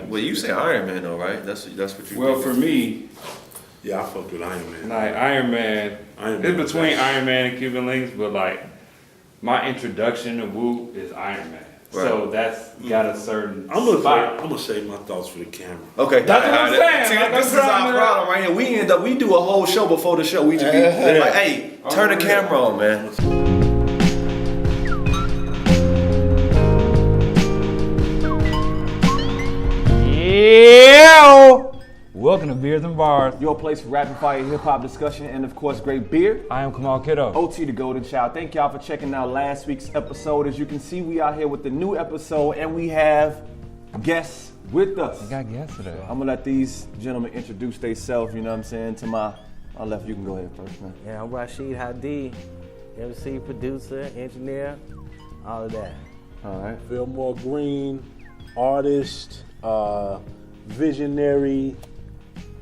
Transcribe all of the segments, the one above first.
Well, you say Iron Man though, right? That's what you. Well, for me, yeah, I fucked with Iron Man. like Iron Man, it's between Iron Man and Cuban Links, but like my introduction to Wu is Iron Man. Right. So that's got a certain spot. I'm gonna save my thoughts for the camera. Okay, that's what I'm saying. See, like, this is our problem right here. We do a whole show before the show. We just be like, hey, turn the camera on, man. Yeah! Welcome to Beers and Bars. Your place for rapid fire hip hop discussion and of course great beer. I am Kamal Kiddo. OT the Golden Child. Thank y'all for checking out last week's episode. As you can see, we are here with the new episode and we have guests with us. We got guests today. I'm gonna let these gentlemen introduce themselves, you know what I'm saying? To my left, you can go ahead first, man. Yeah, I'm Rashid, Hadee, MC, producer, engineer, all of that. All right. Philmore Greene, artist, visionary.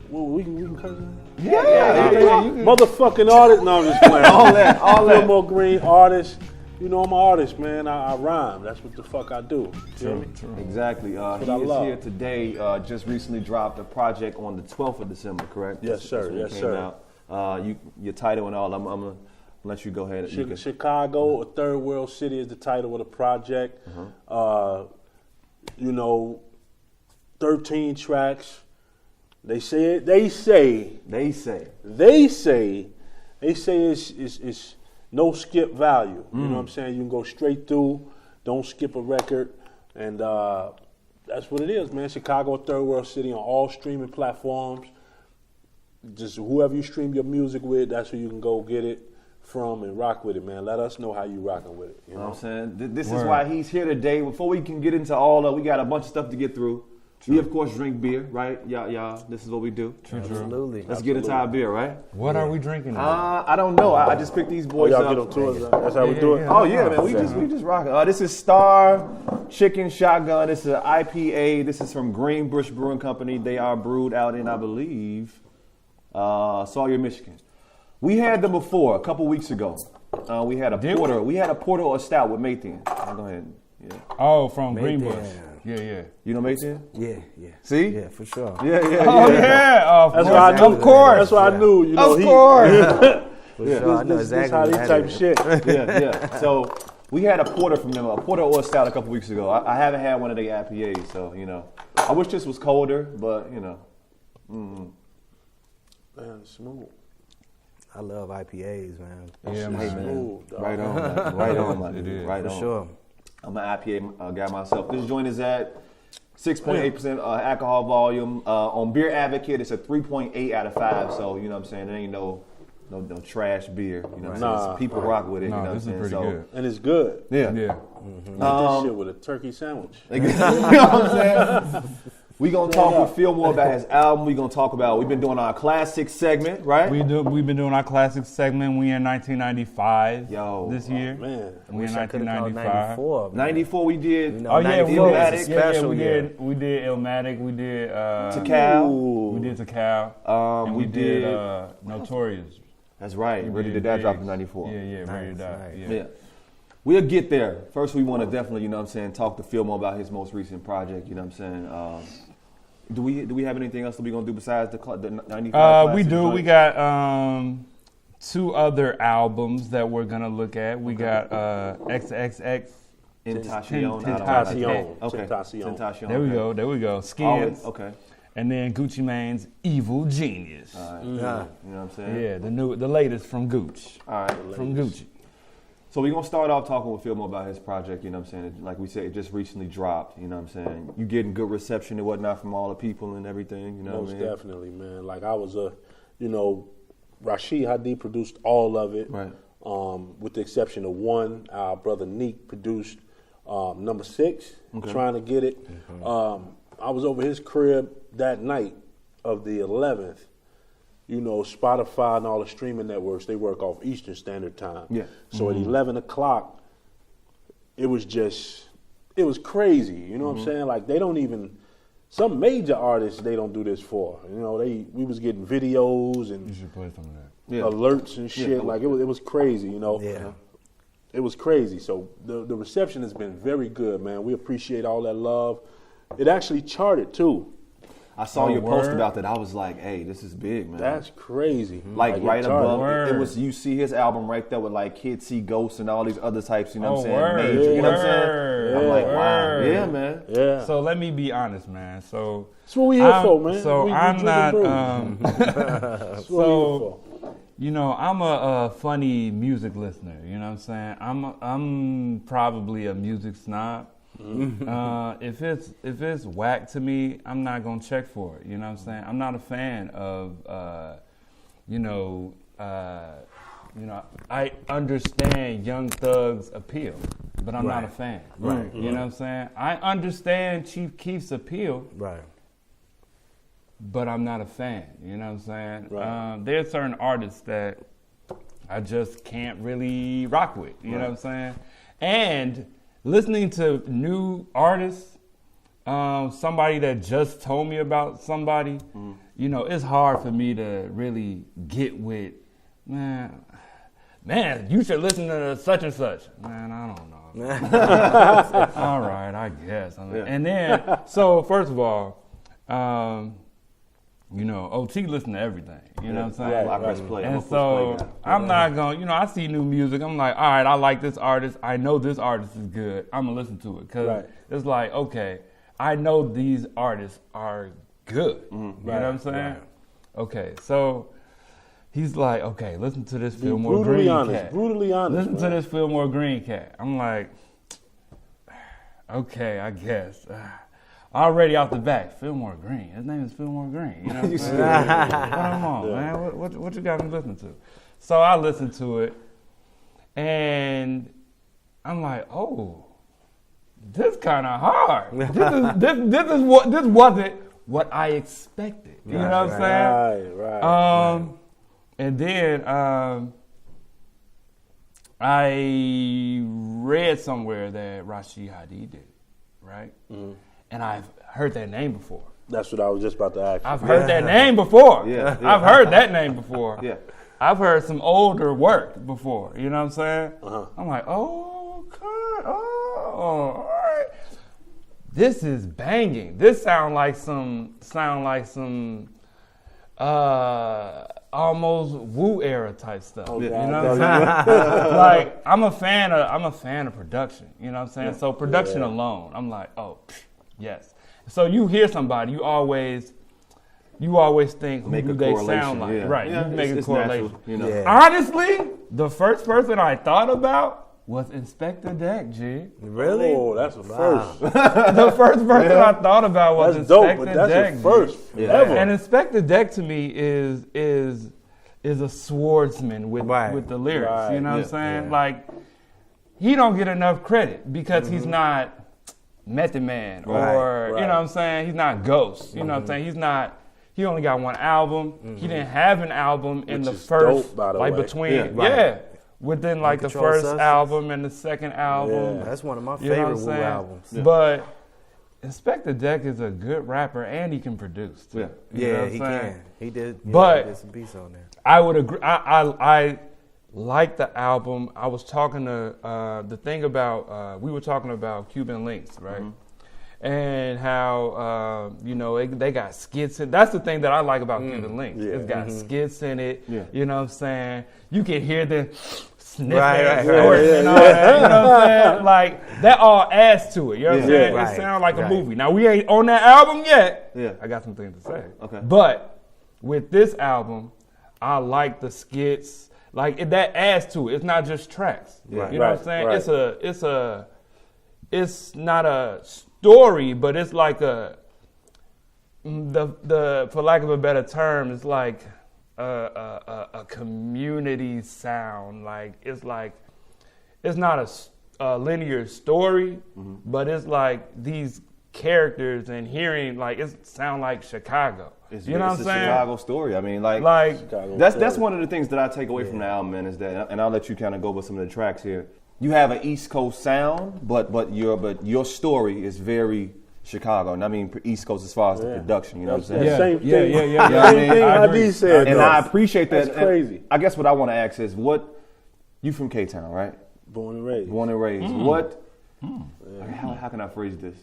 Well, we can cut it. Yeah. Motherfucking artist. No, I'm just playing. all that. Philmore Greene, artist. You know, I'm an artist, man. I rhyme. That's what the fuck I do. True. Exactly. He is here today. Just recently dropped a project on the 12th of December, correct? Yes, sir. Yes, sir. Your title and all. I'm gonna let you go ahead. Chicago, a third world city, is the title of the project. You know, 13 tracks. They say it's no skip value. You know what I'm saying? You can go straight through, don't skip a record, and that's what it is, man. Chicago, third world city, on all streaming platforms. Just whoever you stream your music with, that's who you can go get it from and rock with it, man. Let us know how you rocking with it. You know what I'm saying? This is why he's here today. Before we can get into all of, we got a bunch of stuff to get through. True. We of course drink beer, right? Y'all, this is what we do. True. Absolutely. Let's get into our beer, right? What are we drinking? I don't know. I just picked these boys up. Get on tour. That's how we do it. Oh yeah, man. We just rock it. This is Starchicken Shotgun. This is an IPA. This is from Greenbush Brewing Company. They are brewed out in, I believe, Sawyer, Michigan. We had them before a couple weeks ago. We had a porter. We had a porter or a stout with Mathan. Go ahead. Yeah. Oh, from Greenbush. Yeah. You know Mathan? Yeah. See? Yeah, for sure. Yeah. Oh yeah. That's what I knew. Of course. That's what I knew. You know, of course. For sure. I know exactly how these type of shit. Yeah. So we had a porter from them, a porter or a stout a couple weeks ago. I haven't had one of their IPAs, so you know. I wish this was colder, but you know. Man, it's smooth. I love IPAs, man. Yeah, man. Smooth, Right on, my dude. Right for on. Sure. I'm an IPA guy myself. This joint is at 6.8% alcohol volume. On Beer Advocate, it's a 3.8 out of 5. So, you know what I'm saying? There ain't no trash beer. You know what I'm saying? People rock with it. You know what I'm saying? This is pretty good. And it's good. Yeah. Eat this shit with a turkey sandwich. You know what I'm saying? We're going to talk with Philmore about his album. We're going to talk about, we've been doing our classic segment, right? We've been doing our classic segment. We in 1995 this year. Man. We in 1995. 94 we did. You know, Oh yeah, special we did Illmatic, we did Takal. We did Takal. And we did Notorious. That's right. Ready to Die dropped in 94. Yeah, Ready to Die. Yeah. We'll get there. First, we want to definitely, you know what I'm saying, talk to Philmore about his most recent project, you know what I'm saying. Do we have anything else that we're going to do besides the 95? We do. We got 2 other albums that we're going to look at. We got XXXTENTACION. Okay. Tentacion. There we go. Skins. Okay. And then Gucci Mane's Evil Genius. All right. You know what I'm saying? Yeah, the latest from Gucci. All right. From Gucci. So we're going to start off talking with Philmore about his project, you know what I'm saying? Like we said, it just recently dropped, you know what I'm saying? You getting good reception and whatnot from all the people and everything, you know what I mean? Most definitely, man. Like I was Rashid Hadee produced all of it. Right. With the exception of one. Our brother Neek produced number 6, Trying to Get It. I was over his crib that night of the 11th. You know, Spotify and all the streaming networks, they work off Eastern Standard Time. Yeah. So at 11 o'clock, it was crazy. You know what I'm saying? Like they don't even, some major artists, they don't do this for. You know, we was getting videos and You should play some of that. alerts and shit. Like it was crazy, you know? Yeah. It was crazy. So the reception has been very good, man. We appreciate all that love. It actually charted too. I saw Oh, your post word? about that. I was like, hey, this is big, man. That's crazy. like it right charted. above Word. it was, you see his album right there with like Kids See Ghosts and all these other types, you know what I'm saying? word. Major, you know what I'm Word. saying? I'm like, wow. Word. Yeah, man. Yeah. So let me be honest, man. So That's what we here for, man. So we I'm drinking not. brews. That's what we So here for. you know, I'm a funny music listener. You know what I'm saying? I'm probably a music snob. If it's whack to me, I'm not gonna check for it. You know what I'm saying? I'm not a fan of I understand Young Thug's appeal, but I'm not a fan. Right. You know what I'm saying? I understand Chief Keef's appeal, Right. but I'm not a fan. You know what I'm saying? Right. There's certain artists that I just can't really rock with. You know what I'm saying? And listening to new artists, somebody that just told me about somebody, you know, it's hard for me to really get with, man, you should listen to such and such. Man, I don't know. All right, I guess. And then, so first of all, you know, OT listen to everything. You know what I'm saying? I press play. I'm And a push so play guy. I'm not going, you know, I see new music. I'm like, all right, I like this artist. I know this artist is good. I'm going to listen to it. Because it's like, okay, I know these artists are good. You know what I'm saying? Right. Okay, so he's like, okay, listen to this Be Philmore brutally Greene honest. cat. Brutally honest. Listen to man. this Philmore Greene cat. I'm like, okay, I guess. Already off the bat, Philmore Greene. His name is Philmore Greene. You know what I'm saying? Come on, man. What you got me listening to? So I listened to it, and I'm like, oh, this kind of hard. This wasn't what I expected. You know what I'm saying? Right. And then I read somewhere that Rashid Hadee did it, right? And I've heard that name before. That's what I was just about to ask. I've heard that name before. Yeah. I've heard that name before. Yeah. I've heard some older work before. You know what I'm saying? Uh-huh. I'm like, oh, God, all right. This is banging. This sound like some almost Wu era type stuff. Oh, you God. know what I'm saying? Like I'm a fan of production. You know what I'm saying? So production alone, I'm like, oh, yes. So you hear somebody, you always think who Make do a they correlation, sound like, yeah. right? Yeah, you make a it's correlation. natural, you know. Yeah. Honestly, the first person I thought about was Inspector Deck, G. Really? Oh, that's a first. The first person I thought about was That's dope, Inspector but that's Deck, a first Yeah. ever. And Inspector Deck to me is a swordsman with the lyrics. Right. You know what I'm Yeah. saying? Yeah. Like he don't get enough credit because he's not Method Man or Right. you know what I'm saying? He's not Ghost. You know what I'm saying? He only got one album. He didn't have an album in Which the is first, dope, by the like way. between, Yeah. within like the Controlled first Substance. album and the second album. Yeah. That's one of my You know favorite what I'm Wu saying? albums. But Inspector Deck is a good rapper and he can produce too. Yeah. You know Yeah, what I'm he saying? can. He did. Yeah, But- he did some beats on there. I would agree. I like the album. I was talking to the thing about we were talking about Cuban Links, right? And how they got skits in. That's the thing that I like about Cuban Links. Yeah. It's got skits in it. Yeah. You know what I'm saying? You can hear the sniffing, Right. snorting, and all that. You know what I'm saying? Like that all adds to it. You know what I'm Yeah. saying? Right. It sounds like a Right. movie. Now we ain't on that album yet. Yeah. I got some things to say. Okay. But with this album, I like the skits. Like that adds to it. It's not just tracks. Right. You know what I'm Right, saying? right. It's not a story, but it's like the for lack of a better term, it's like a community sound. Like it's not a linear story, but it's like these characters and hearing like it sound like Chicago. It's, you know what I'm it's saying? a Chicago story. I mean, like Chicago that's story. one of the things that I take away from the album, man, is that, and I'll let you kind of go with some of the tracks here. You have an East Coast sound, but your story is very Chicago, and I mean East Coast as far as the production. You know what I'm saying? Same thing. Yeah. You know what I Same mean? thing I agree. Hadee said. And though. I appreciate that. That's And crazy. I guess what I want to ask is, what you from K-Town, right? Born and raised. Born and raised. What? How can I phrase this?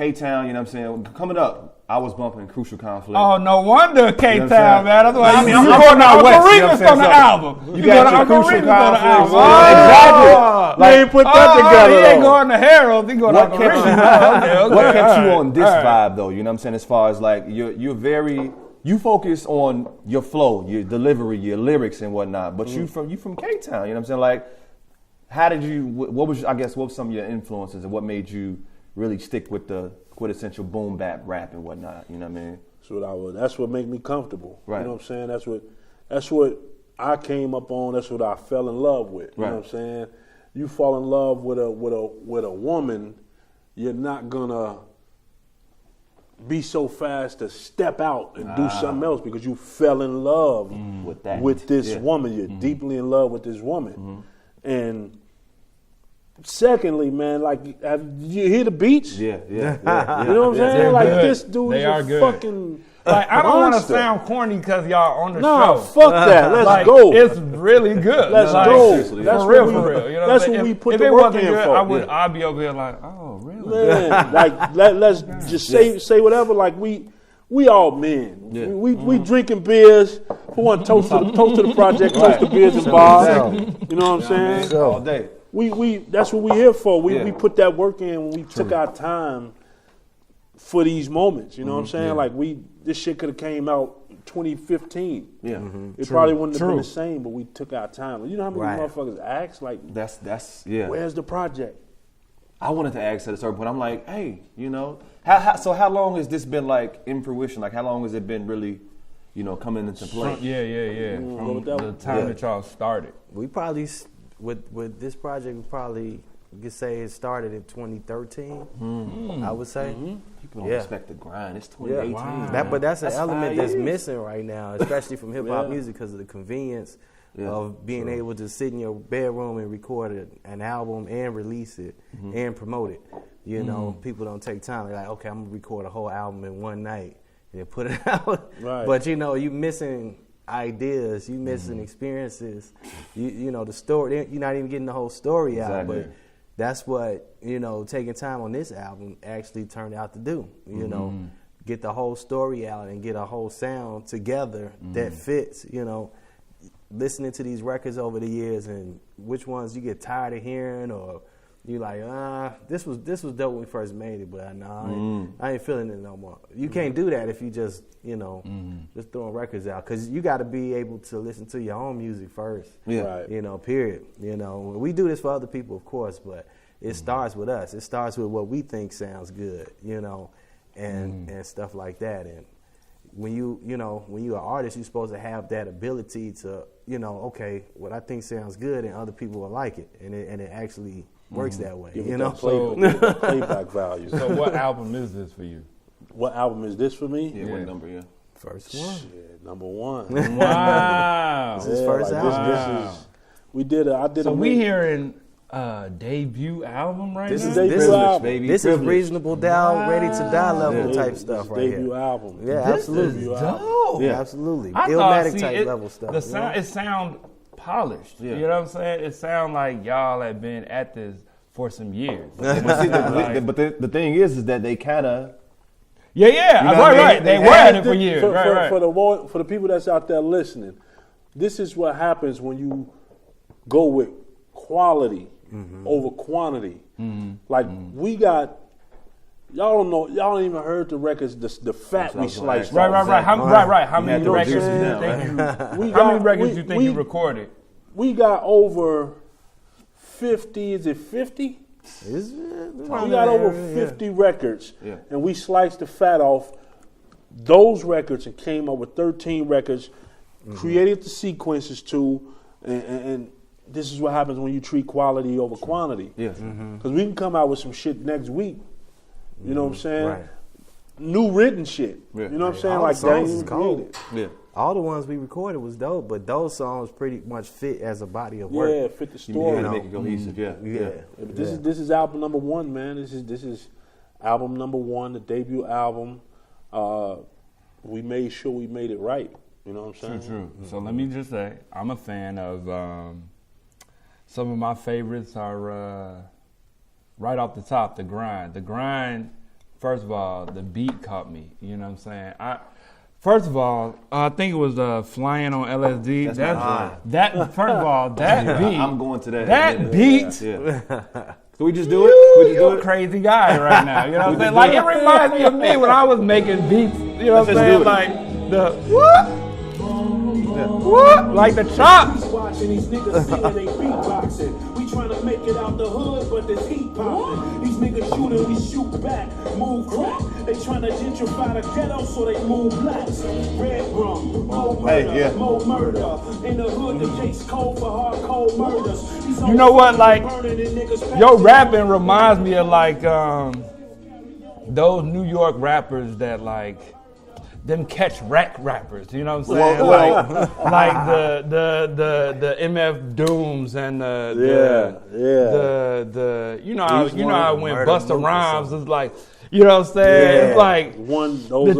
K-Town, you know what I'm saying? Coming up, I was bumping Crucial Conflict. Oh, no wonder K-Town, You know what I'm man. That's why saying? you I'm going out west. you know what I'm saying? on the So, album. you got your Uncle Crucial Remus on the Conflict. album. Exactly. You ain't put that together, He ain't though. going to Harold. He going What to kept you, okay, what kept you all on this right. vibe though? You know what I'm saying? As far as like you're very you focus on your flow, your delivery, your lyrics and whatnot. But you from K-Town. You know what I'm saying? Like, how did you? What was what was some of your influences and what made you really stick with the quintessential boom bap rap and whatnot? You know what I mean? That's what made me comfortable. Right. You know what I'm saying? That's what I came up on. That's what I fell in love with. You Right. know what I'm saying? You fall in love with a woman, you're not gonna be so fast to step out and do something else because you fell in love with this woman. You're deeply in love with this woman. And secondly, man, like, did you hear the beats? Yeah. You know what I'm saying? They're Like, good. this dude They is are a good. fucking Like, I don't want to monster. sound corny because y'all on the No, show. fuck that. Let's Like, go. It's really good. Let's Like, go. seriously. That's for real, what we, for real. You know that's what what I'm we saying? put if the it work wasn't in good, for. I'd be over here like, oh, really? Man, like let's just say whatever. Like we all men. Yeah. We drinking beers. For one, toast to the project, toast to beers and bars. Exactly. You know what I'm saying? All day. We that's what we here for. We Yeah. put that work in when we took our time for these moments. You know what I'm saying? Like this shit could have came out 2015. Yeah. It probably wouldn't have been the same, but we took our time. You know how many motherfuckers ask like, That's yeah. where's the project? I wanted to ask at a certain point. I'm like, hey, you know, so how long has this been like in fruition? Like, how long has it been really, you know, coming into play? Yeah. From the time that y'all started. We probably with this project, we probably you could say it started in 2013. I would say. People don't respect the grind. It's 2018. Wow. But that's an element 5 that's years. missing right now, especially from hip hop music, because of the convenience of being able to sit in your bedroom and record an album and release it and promote it. You know, people don't take time. They're like, okay, I'm gonna record a whole album in one night and then put it out. Right. But you know, you missing ideas, you missing experiences. You know, the story. You're not even getting the whole story out. Exactly. But that's what, you know, taking time on this album actually turned out to do. You know, get the whole story out and get a whole sound together that fits. You know, listening to these records over the years and which ones you get tired of hearing, or you like, this was dope when we first made it, but I ain't feeling it no more. You can't do that if you just, you know, just throwing records out, because you got to be able to listen to your own music first. Yeah. Right. You know, period. You know, we do this for other people, of course, but it starts with us. It starts with what we think sounds good, you know, and stuff like that. And when you're an artist, you're supposed to have that ability to, you know, okay, what I think sounds good and other people will like it, and it actually works that way. Give You it know, that playback value. So what album is this for you? What album is this for me? Yeah, what number? Yeah. first one. Shit, number one. Wow. This is first album. This is. We did. I did. So a we hearing debut album right This now? is Debut this, album. baby. this is Privilege. Reasonable Doubt, Ready to Die level Yeah. type This stuff is right debut here. album. Yeah, This absolutely. is album. dope. Yeah. Absolutely. I thought, Illmatic see, type it, level stuff. The you know? sound, it sound polished. Yeah. You know what I'm saying? It sound like y'all have been at this for some years. But see, the thing is that they kind of. Yeah, You know what I mean? right. They They were at had it for years. For, right. for the people that's out there listening, this is what happens when you go with quality over quantity. Like we got, y'all don't know, y'all ain't even heard the records, the fat we sliced. Right. How many had to records reduce do it you down, think We How many got- records we- do you think we- you recorded? We got over 50. Is it 50? We got over 50 records, Yeah. and we sliced the fat off those records and came up with 13 records, created the sequences too, and this is what happens when you treat quality over quantity. Yeah. Because we can come out with some shit next week, you know what I'm saying? Right. New written shit, Yeah. you know what I'm saying? All Like the songs Daniel is cold. created. Yeah. All the ones we recorded was dope, but those songs pretty much fit as a body of work. Yeah, fit the You story. gotta make it cohesive. Yeah. Yeah. But this is album number one, man. This is album number one, the debut album. We made sure we made it right. You know what I'm saying? True. So let me just say, I'm a fan of some of my favorites are right off the top, The Grind. The Grind first of all, the beat caught me. You know what I'm saying? First of all, I think it was Flying on LSD. First of all, that beat. I'm going to that. That beat. Yeah. Can we just do it? You're a crazy guy right now. You know what I'm saying? Like, it reminds me of me when I was making beats. You know what I'm saying? Like, the what? Like the chops. Watching these niggas saying they beatboxing. We trying to make it out the hood, but there's heat popping. These niggas shooting, we shoot back. Move crack. They trying to gentrify the ghetto, so they move blacks. Red rum, more murder, more murder. In the hood, the case code for hardcore murders. You know what? Like, your rapping reminds me of like those New York rappers that like. Them catch wreck rappers, you know what I'm saying? Like the MF Dooms and the you know how when Busta Rhymes is like, you know what I'm saying? Yeah. It's like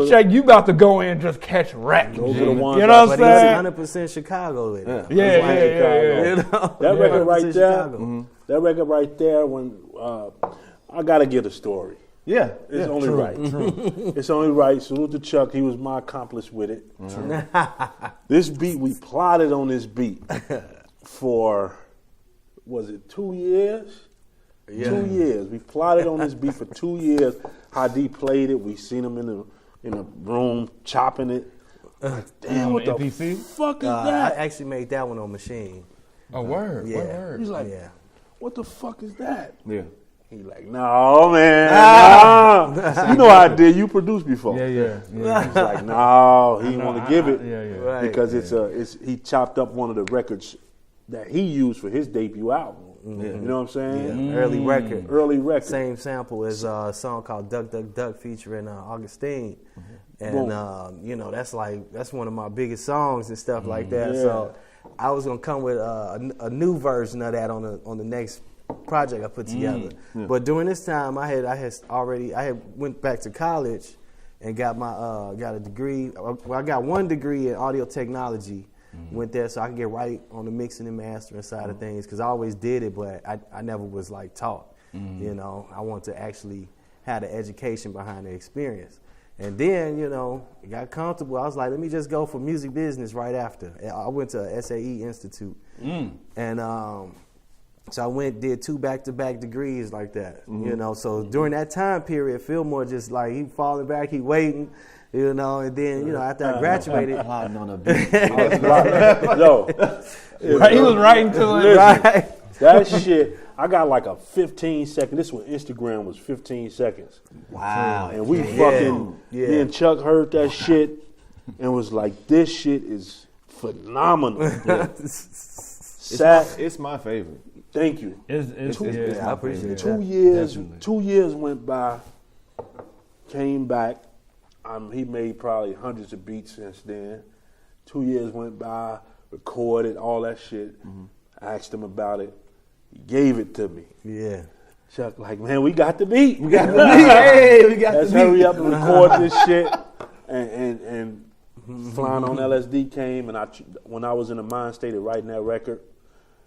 check you about to go in and just catch wreck. Those are the ones. You know what I'm But saying? he's 100% Chicago with it. Yeah. You know? That record right there. Chicago. That record right there. When I gotta get a story. Yeah. It's only right. It's only right. Salute to Chuck. He was my accomplice with it. This beat, we plotted on this beat for, was it 2 years? Yeah. 2 years. We plotted on this beat for 2 years. Hadee played it. We seen him in the room chopping it. Damn, what the MPC? fuck is I that? actually made that one on Machine. A word. Yeah. What word? He's like, what the fuck is that? Yeah. He like, no, man. Nah. You know I did. You produced before. Yeah. He's like, no, he didn't want to give it. Yeah. Because he chopped up one of the records that he used for his debut album. You know what I'm saying? Yeah. Early record. Same Same sample as a song called Duck Duck Duck featuring Augustine. And that's one of my biggest songs and stuff like that. Yeah. So I was gonna come with a new version of that on the next project I put together. But during this time I had went back to college and got my got a degree. Well, I got one degree in audio technology. Went there so I could get right on the mixing and mastering side of things, because I always did it, but I never was like taught. You know, I want to actually have the education behind the experience. And then, you know, it got comfortable. I was like, let me just go for music business right after. I went to SAE Institute. And so I did 2 back-to-back degrees like that. You know, so during that time period, Philmore just like, he falling back, he waiting. You know, and then, you know, after I graduated. Plotting on a beat. He was writing to it. Right. That shit, I got like a 15-second. This was Instagram was 15 seconds. Wow. And we me and Chuck heard that shit and was like, this shit is phenomenal. It's my favorite. Thank you. I appreciate it. 2 years. Definitely. 2 years went by. Came back. He made probably hundreds of beats since then. 2 years went by. Recorded all that shit. Asked him about it. He gave it to me. Yeah. Chuck like, man, we got the beat. Hey, we got Let's the beat. hurry up and record this shit. And Flying on LSD came, and when I was in the mind state of writing that record,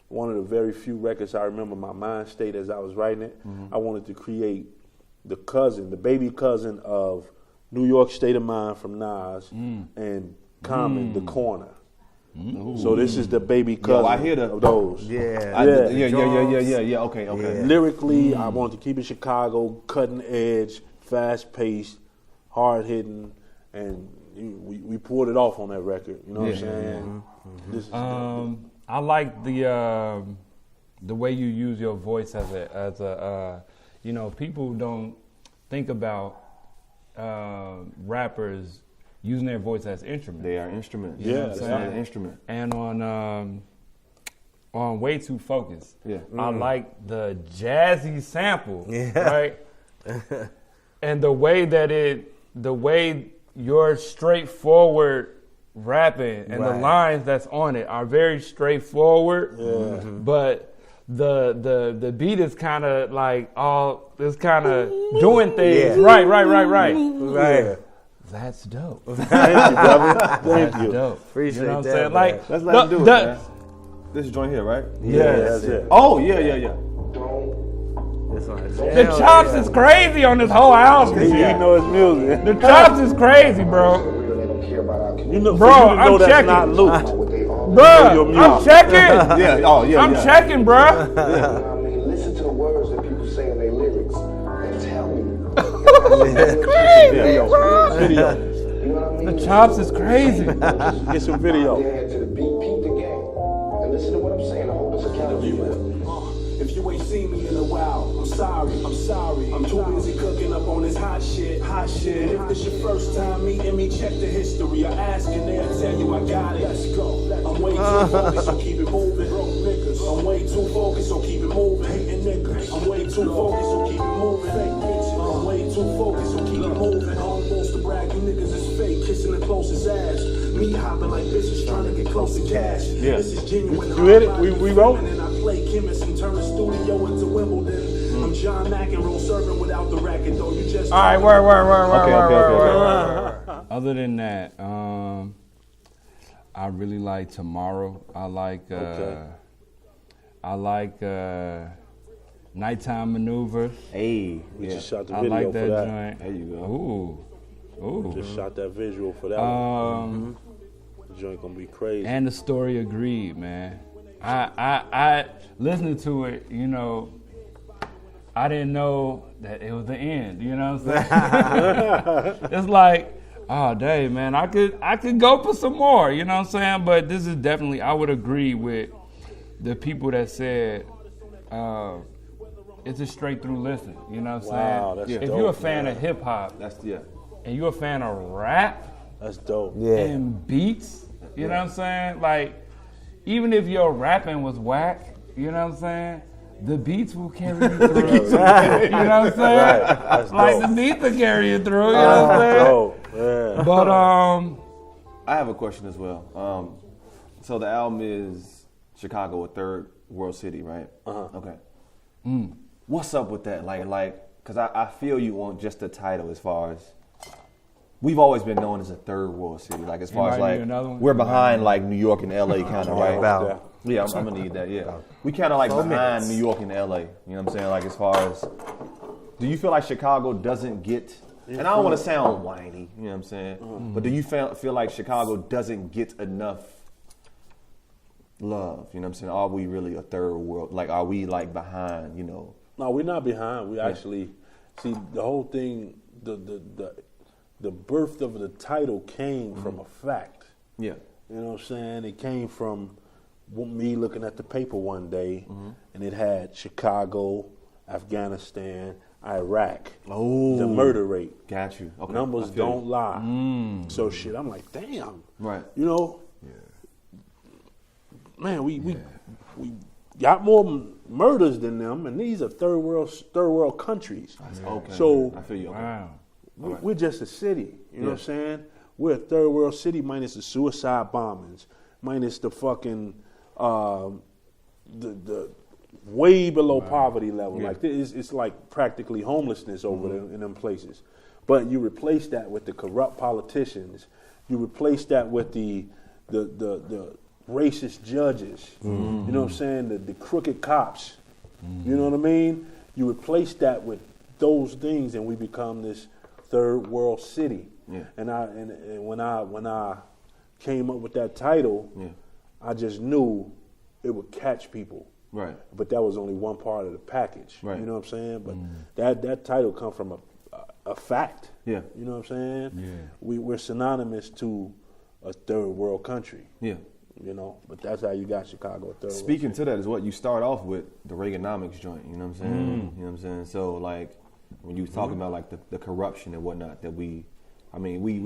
one of the very few records I remember my mind state as I was writing it, I wanted to create the baby cousin of New York State of Mind from Nas and Common, The Corner. So this is the baby cousin I hear of those. Yeah. Okay. Lyrically, I wanted to keep it Chicago, cutting edge, fast paced, hard hitting, and we pulled it off on that record. You know what I'm saying? This is I like the way you use your voice as a you know, people don't think about rappers using their voice as instruments. They are instruments. Yeah, it's not an instrument. And on Way Too Focused, I like the jazzy sample, right? And the way your straightforward rapping and the lines that's on it are very straightforward, but the beat is kind of like it's kind of doing things. Right. Yeah. That's dope. Thank you, brother. Thank you. Dope. Appreciate You know what I'm that, saying? man. Like, Let's let him do it, man. This is joint here, right? Yeah, that's it. Oh, yeah. The chops is crazy on this whole album. You know his music. The chops is crazy, bro. You know, Bro, for you to know I'm that's checking. not Luke. Bro, I'm checking. Yeah. Oh, yeah. I'm checking, bro. I mean, listen to the words that people say in their lyrics and tell me. Crazy, bro. Video. You know what I mean? The chops is crazy. Get some video. Yeah, to the beat, peep the game. And listen to what I'm saying, hold us accountable. If you ain't seen me in a while, I'm sorry. I'm too busy cooking up on this hot shit. And if this your first time meeting me, check the history. I ask and they'll tell you I got it. Let's go. I'm way too focused, so keep it moving. I'm way too focused, so keep it moving. Hating niggas. I'm way too focused, so keep it moving. I'm way too focused, so keep it moving. I don't boast to brag, you niggas is fake, kissing the closest ass. Me hopping like bitches trying to get close to cash. Yeah. This is genuine. You hit it? We wrote? And I play chemist and turn the studio into Wimbledon. I'm John McEnroe serving without the racket, though. You just All right, word. Okay. Other than that, I really like Tomorrow. I like Nighttime Maneuver. Hey. We Yeah. just shot the I video like for that that. joint. There you go. Ooh. Just shot that visual for that one. The joint gonna be crazy. And the story of greed, man. I listening to it, you know, I didn't know that it was the end. You know what I'm saying? It's like, oh dang, man, I could go for some more. You know what I'm saying? But this is definitely, I would agree with the people that said it's a straight through listen. You know what I'm Wow, saying? that's If dope, you're a fan man. of hip hop Yeah. and you're a fan of rap That's dope. and beats, you know what I'm saying? Like, even if your rapping was whack, you know what I'm saying? The beats will carry you through. You know what I'm saying? Right. That's Like dope. the beats will carry you through. You know what I'm saying? Dope. Yeah. But I have a question as well. So the album is Chicago, a third world city, right? Okay. What's up with that? Like, because I feel you on just the title as far as we've always been known as a third world city. Like as far as Anybody like need another one? we're behind like New York and LA kind of, right? About. Yeah, I'm gonna need that. Yeah, we kind of like behind New York and LA. You know what I'm saying? Like as far as, do you feel like Chicago doesn't get? And I don't want to sound whiny. You know what I'm saying? But do you feel like Chicago doesn't get enough love? You know what I'm saying? Are we really a third world? Like, are we like behind? You know? No, we're not behind. We actually see the whole thing. The birth of the title came from a fact. Yeah. You know what I'm saying? It came from me looking at the paper one day, and it had Chicago, Afghanistan, Iraq. Oh. The murder rate. Got you. Okay. Numbers I feel don't you. lie. So shit, I'm like, damn. Right. You know? Man, we got more murders than them, and these are third world countries. Okay. So I feel you. Okay. wow. we're just a city. You know what I'm saying? We're a third world city minus the suicide bombings, minus the fucking the way below poverty level. Like it's like practically homelessness over there in them places. But you replace that with the corrupt politicians. You replace that with the racist judges. You know what I'm saying? The crooked cops. You know what I mean? You replace that with those things, and we become this third world city. Yeah. And when I came up with that title, I just knew it would catch people. Right. But that was only one part of the package. Right. You know what I'm saying? But that title come from a fact. Yeah. You know what I'm saying? Yeah. We're synonymous to a third world country. Yeah. You know, but that's how you got Chicago a third world. Speaking to that is what you start off with, the Reaganomics joint. You know what I'm saying? You know what I'm saying? So like when you talking about like the corruption and whatnot that we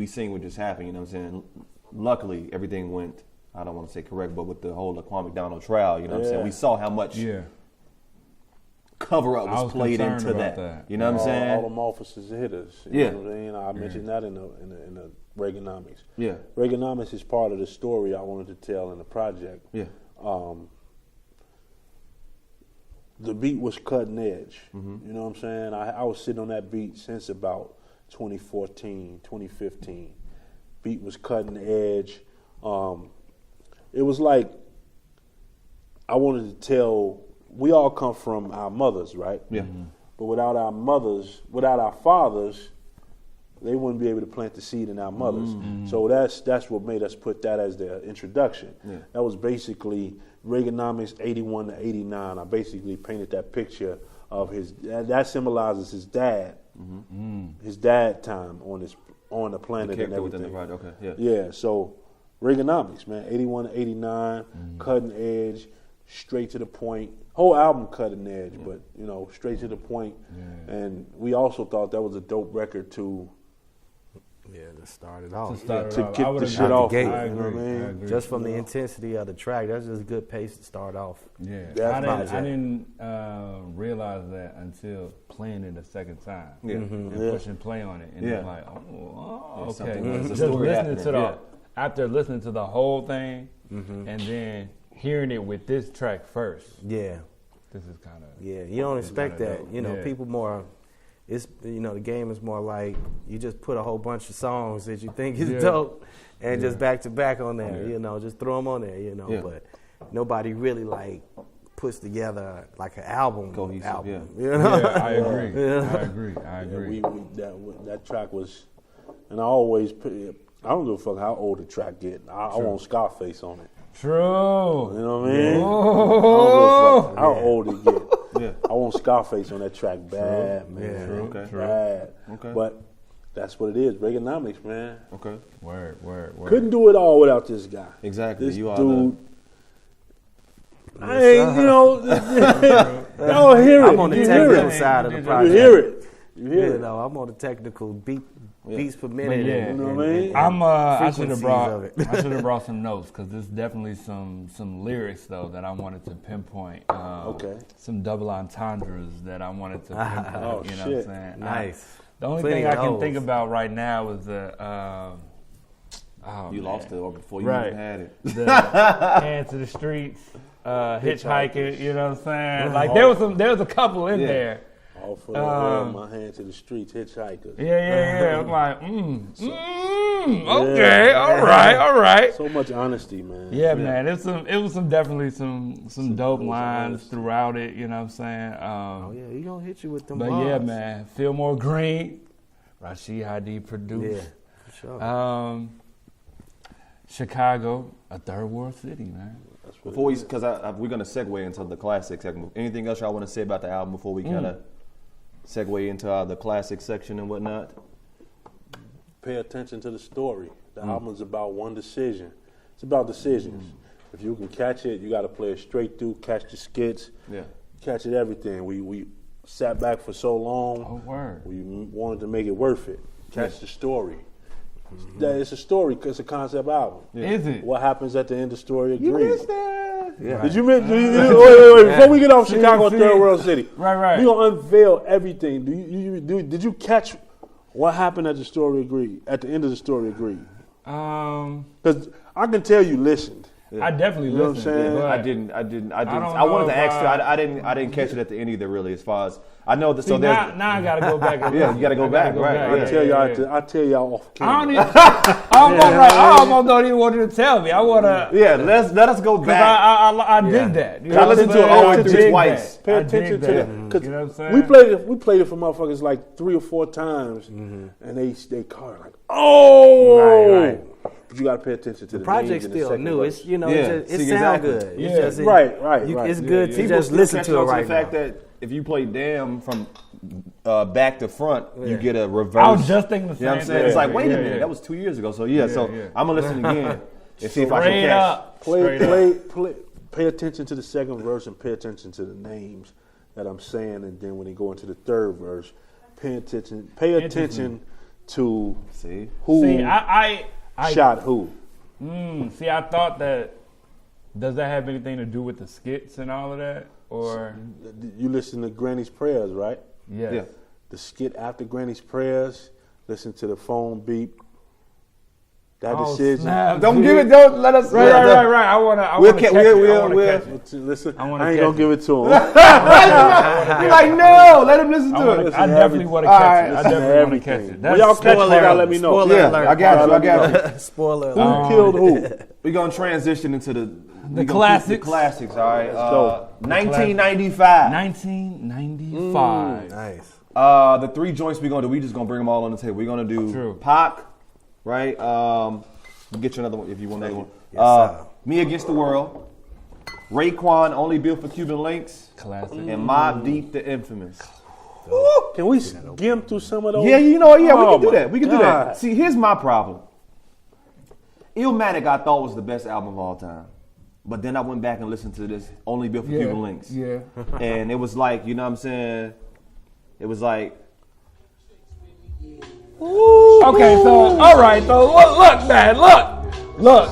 seen what just happened. You know what I'm saying? Luckily, everything went, I don't want to say correct, but with the whole Kwame McDonald trial, you know what I'm saying? We saw how much cover up was played concerned into about that. You know what I'm saying? All them officers hit us. You know what I mean? I mentioned that in the Reaganomics. Yeah. Reaganomics is part of the story I wanted to tell in the project. Yeah. The beat was cutting edge. You know what I'm saying? I was sitting on that beat since about 2014, 2015. Beat was cutting edge. It was like I wanted to tell, we all come from our mothers, right? Yeah. but without our mothers, without our fathers, they wouldn't be able to plant the seed in our mothers. So that's what made us put that as the introduction. Yeah. That was basically Reaganomics 81 to 89. I basically painted that picture of that symbolizes his dad, his dad time on the planet and everything. Right, okay, yeah. Yeah, so Reaganomics, man, 81 to 89, cutting edge, straight to the point. Whole album cutting edge, but straight to the point. Yeah. And we also thought that was a dope record to start it off. To get the shit off. I agree. know what I mean? Just from the intensity of the track, that's just a good pace to start off. Yeah, I didn't realize that until playing it a second time. Yeah. And pushing play on it, and it's like, okay. Just listening after listening to the whole thing, and then hearing it with this track first. Yeah. This is kind of you don't expect that. People more. It's the game is more like you just put a whole bunch of songs that you think is dope, and just back to back on there. Just throw them on there. But nobody really like puts together like an album. Cohesive, I agree. I agree. That track was, and I don't give a fuck how old the track get. I want Scarface on it. True. You know what I mean? Oh. I don't give a fuck how old it get. I want Scarface on that track bad, man. True. Okay. Bad. Okay. But that's what it is. Reaganomics, man. Okay. Word. Couldn't do it all without this guy. Exactly. This you are dude. Y'all hear it. I'm on the technical side of the project. You hear it. I'm on the technical beats per minute. You know what I mean? I should have brought some notes because there's definitely some lyrics though that I wanted to pinpoint. Some double entendres that I wanted to pinpoint. You know what I'm saying? Nice. The only thing I can think about right now is the. You lost it or before you even had it. The Hand to the Streets, Hitchhiker. You know what I'm saying? Like there was a couple in there. All for my hand to the streets, hitchhikers. Yeah. I'm like, okay, all right. So much honesty, man. Yeah, man. It was definitely some dope lines throughout it. You know what I'm saying? He gonna hit you with them. But bars. yeah, man. Philmore Greene, Rashid, Hadee produced. Yeah, for sure. Chicago, a third world city, man. Before because we're gonna segue into the classic segment. Anything else y'all want to say about the album before we kind of segue into the classic section and whatnot? Pay attention to the story. The album's about one decision. It's about decisions. If you can catch it, you got to play it straight through, catch the skits, catch it everything. We sat back for so long. Oh, word. We wanted to make it worth it. Catch the story. It's a story because it's a concept album. Is it? What happens at the end of the story agrees. You missed that. Yeah. Did you miss? Wait. Before we get off Chicago, third world city, right. We gonna unveil everything. Did you catch what happened at the story agreed? At the end of the story agreed? Because I can tell you listened. I definitely listened. What I'm I saying? didn't. I wanted to ask you. I didn't catch it at the end either. Really, as far as I know. So there's now I gotta go back. And you gotta go back, right? I tell y'all off camera. I almost don't even want you to tell me. I wanna. Yeah, let us go back. I did that. I listened to it all through twice. Pay attention to that. You know what I'm saying? We played it for motherfuckers like 3 or 4 times, and they call it like, oh. Right. But you got to pay attention to the project's names in the still second new. verse. It sounds good. Yeah. It's just, right. It's good to People just still listen catching to it on right the fact now. that if you play Damn from back to front, you get a reverse. I was just thinking the You know what I'm same saying? thing. It's like, wait a minute, that was 2 years ago. So I'm gonna listen again and see if I can Straight catch. up. Pay attention to the second verse and pay attention to the names that I'm saying, and then when they go into the third verse, pay attention to who I shot who. See, I thought that. Does that have anything to do with the skits and all of that, or you listen to Granny's Prayers, right? yes. Yeah. The skit after Granny's Prayers. Listen to the phone beep. That decision. Snap, Don't dude. give it. Don't let us. Right. I wanna catch it. Listen, I wanna I ain't catch gonna give it to him. You're like, no, let him listen to it. I definitely want to catch it. I definitely want to catch it. When y'all catch it, you gotta let me know. Spoiler Yeah, alert. I got you. Spoiler Who alert. killed who? We're gonna transition into the classics. The classics, all right. go. 1995. 1995. Nice. The three joints we're gonna do, we just gonna bring them all on the table. We're gonna do True. Pac, right? We'll get you another one if you want another one. Yes, sir. Me Against the World, Raekwon, Only Built for Cuban Links, Classic. and Mobb Deep, the Infamous. Can we skim through some of those? Yeah, we Oh, can do that. We can do God. that. See, here's my problem. Illmatic I thought was the best album of all time. But then I went back and listened to this Only Built for Cuban Links. Yeah. And it was like, you know what I'm saying? It was like, Okay, so all right, so look, man, look.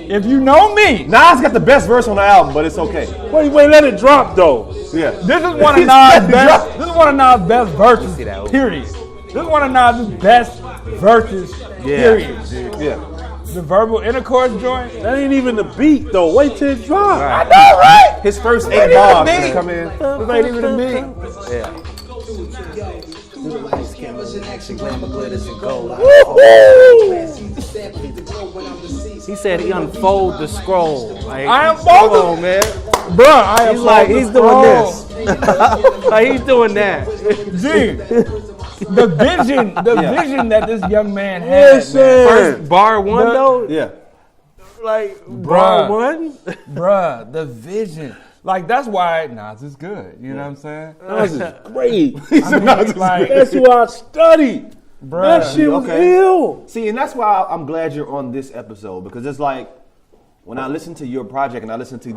If you know me, Nas got the best verse on the album, but it's okay. Wait, let it drop though. Yeah. this is one of Nas' best. This is one of Nas' best verses. Period. This is one of Nas' best verses. Period. Yeah. The verbal intercourse joint. That ain't even the beat though. Wait till it drop. I know, right? His first 8 bars come in. This ain't even a beat. He said he unfold the scroll. Like, I am come both. on, man. Bruh, I am He's like, both he's the doing scroll. this. Like, he's doing that. G, the vision that this young man had, man. First bar one, though? Yeah. Like, bar Bruh. one? Bruh, the vision. Like, that's why Nas is good. You know what I'm saying? Nas is great. I mean, like, That's who I studied. bruh. That shit was ill. See, and that's why I'm glad you're on this episode, because it's like, when I listen to your project and I listen to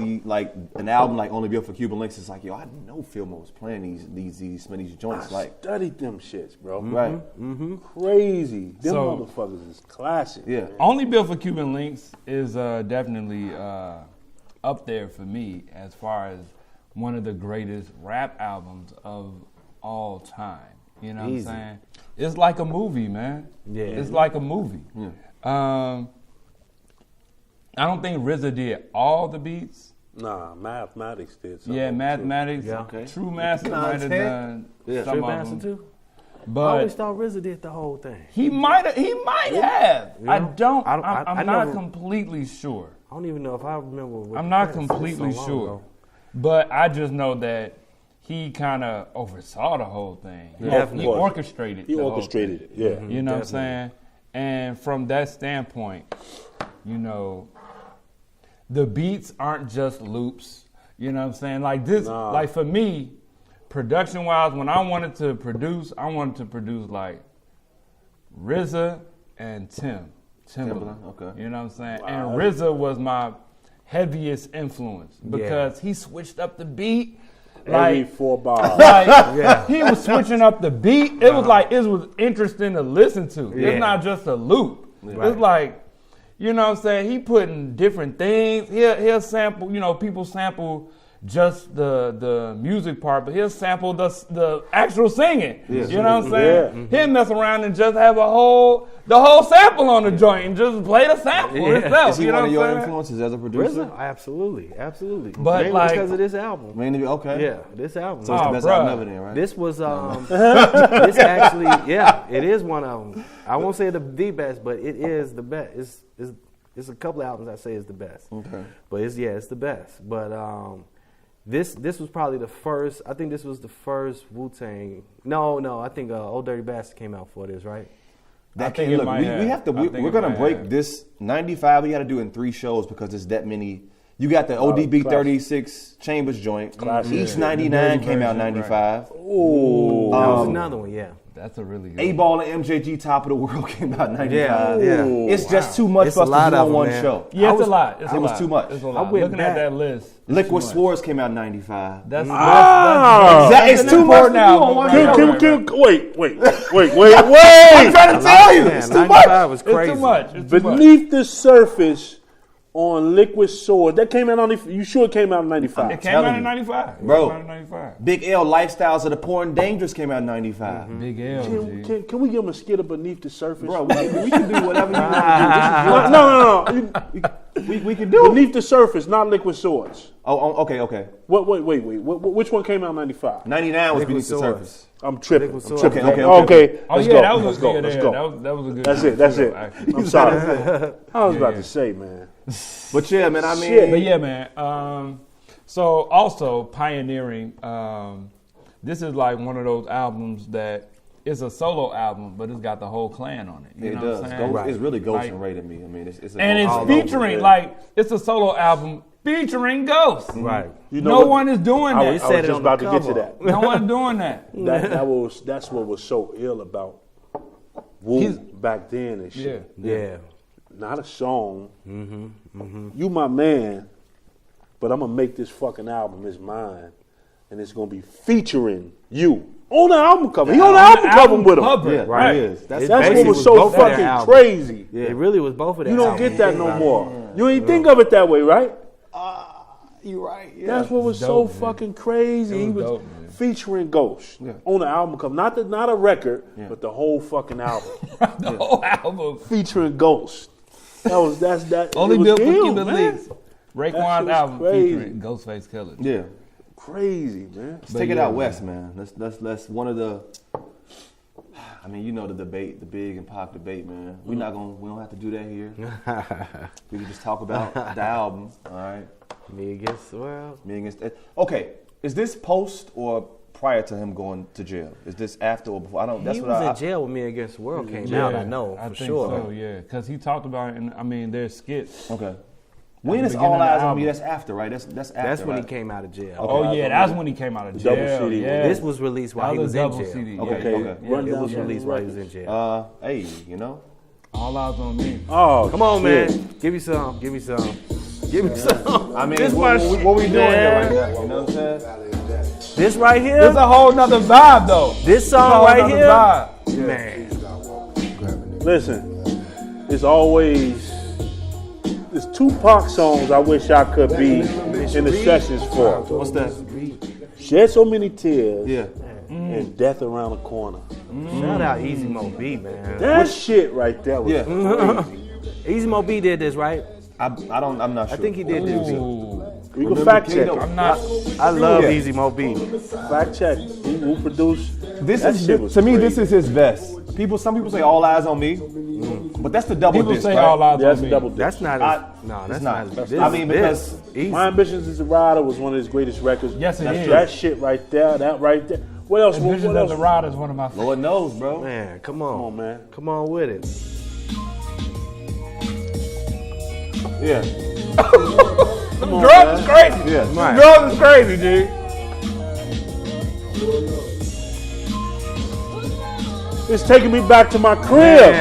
an album like Only Built for Cuban Links, it's like, yo, I know Philmore was playing these joints. Like, Studied them shits, bro. right. Crazy. Them So- motherfuckers is classic. Yeah. Only Built for Cuban Links is definitely up there for me as far as one of the greatest rap albums of all time. You know what I'm saying? It's like a movie, man. Yeah. It's like a movie. Yeah. I don't think RZA did all the beats. Nah, Mathematics did something. Yeah, Mathematics. Yeah. Okay. True Master might have done Yeah. some True of Master them. too? I But always thought RZA did the whole thing. he might have. Yeah. I'm not never- completely sure. I don't even know if I remember. What I'm the not credits was completely so long sure. ago. But I just know that he kind of oversaw the whole thing. Yeah, He of course. orchestrated He the whole orchestrated thing. it, yeah. You know what I'm saying? And from that standpoint, you know, the beats aren't just loops. You know what I'm saying? Like this, Nah. like for me, production-wise, when I wanted to produce like RZA and Timbaland. Okay. You know what I'm saying? And RZA was my heaviest influence because he switched up the beat. Every Like, 4 bars. like he was switching up the beat. It was like, it was interesting to listen to. Yeah. It's not just a loop. It's like, you know what I'm saying? He putting different things. He'll sample, you know, people sample just the music part, but he'll sample the actual singing. You know what I'm saying? He'll mess around and just have the whole sample on the joint and just play the sample itself. Is he you know one of what your I'm saying? influences as a producer? RZA? Absolutely. But Mainly like, because of this album. Mainly, okay. Yeah, this album. So it's the Oh, best bruh. album ever then, right? This was this actually, yeah, it is one of them. I won't say the best, but it is the best. It's a couple of albums I say is the best. Okay. But it's the best. But this was probably the first. I think this was the first wu-tang. No, I think Old Dirty Bastard came out for this, right? That I think can't it look. might We have. have to. I think We're it gonna might break have. this 95. We got to do in 3 shows because there's that many. You got the ODB classic. 36 Chambers joint. Classic. Each Yeah. 99 The came out version, 95. Ooh. That was another one, yeah. That's a really good A-Ball and MJG Top of the World came out 95. Yeah. It's just too much It's for us a to lot do of on them, one man. show. Yeah, it's was- a lot. It's it a was lot. too much. It's a I lot. went Looking back. at that list. Liquid Swords came out 95. That's It's an too much to important do album, on one right? show. Wait. I'm trying to tell you. Man, It's too 95 much. was It's crazy. too much. It's too much. Beneath the surface on Liquid Sword. That came out you sure it came out in 95? It came out in 95. Bro. It came out in 95. Big L, Lifestyles of the Poor and Dangerous came out in 95. Big L, G. Can we give him a skidder beneath the surface? Bro, we can do whatever you want to No. We can do it. Beneath the surface, not Liquid Swords. Oh, okay. Wait. Which one came out in 95? 99 was Liquid Beneath the Swords. Surface. I'm tripping. Okay. Oh, Let's yeah, go. that was Let's a go. good Let's yeah, go. that was a good That's it. actually. I'm sorry. I was about to say, man. But yeah, man, I mean. Shit. But yeah, man. So also pioneering. This is like one of those albums that it's a solo album, but it's got the whole clan on it. You It know does. what I'm saying? Ghost, It's really Ghost Like- and Ray to me. I mean, it's a And Ghost it's featuring like it's a solo album featuring Ghost. Right. You know No what? one is doing I that. was said it just on the about to get to cover. that. No one's doing that. That's what was so ill about Wu back then and shit. Yeah. Not a song. You my man, but I'm gonna make this fucking album is mine, and it's gonna be featuring you on the album cover. He on the album cover with him. cover, Yeah, right. it is. That's basically what was was so both of their fucking albums. crazy. Yeah. It really was both of them. You don't get that no more. You ain't think of it that way, right? You're right. Yeah. That's what was so fucking crazy. He was dope, man. featuring Ghost on the album cover, not a record, but the whole fucking album The whole album. featuring Ghost. That's Only it was built for ill, Cuban man. links. That Raekwon's shit was album crazy. featuring Ghostface Killer. Yeah. Crazy, man. Let's take it out west, man. Let's one of the. I mean, you know the debate, the Big and Pac debate, man. We don't have to do that here. We can just talk about the album, all right? Me against the world. Me against. Okay, is this post or prior to him going to jail? Is this after or before? I don't. That's He what was I. in jail when Me Against the World came out. I know I for think sure. so, yeah. Because he talked about it, and I mean, there's skits. Okay. When the is beginning All of the Eyes on album. Me? That's after, right? That's after. That's when he right? came out of jail. Oh, yeah, that's when he came out of jail. Double CD. Yeah. This was released while That he was was a in double jail. CD. Okay, Yeah, okay. Run It down was some released while he was in jail. Hey, you know. All Eyes on Me. Oh, Come on, shit. man. Give me some. Give me some. Give me some. I mean, This what we doing here man. right now? You know what I'm saying? This right here. It's a whole nother vibe, though. This It's a song whole right nother here. vibe. Man. Listen, it's always there's two Pac songs I wish I could be in the sessions for. What's that? Shed So Many Tears Yeah. and Death Around the Corner. Shout out Easy Mo B, man. That shit right there was Yeah. crazy. Easy Mo B did this, right? I'm not sure. I think he did this. Ooh. We can fact check. Kingdom. I'm not. I love Yeah. Easy Mo B. Fact check. Who produced? This That is shit was to me. crazy. This is his best. Some people say All Eyes on Me, but that's the double People disc, say right? All Eyes That's on Me. double disc. That's not. No, that's not. not. I mean, because Easy. My Ambitions as a Rider was one of his greatest records. Yes, it is. That shit right there. That right there. What else? What Visions of else? the Ride is one of my favorites. Lord knows, bro. Man, come on. Come on, man. Come on with it. Yeah. Drugs is crazy. Yeah. Right. Drugs is crazy, dude. It's taking me back to my crib.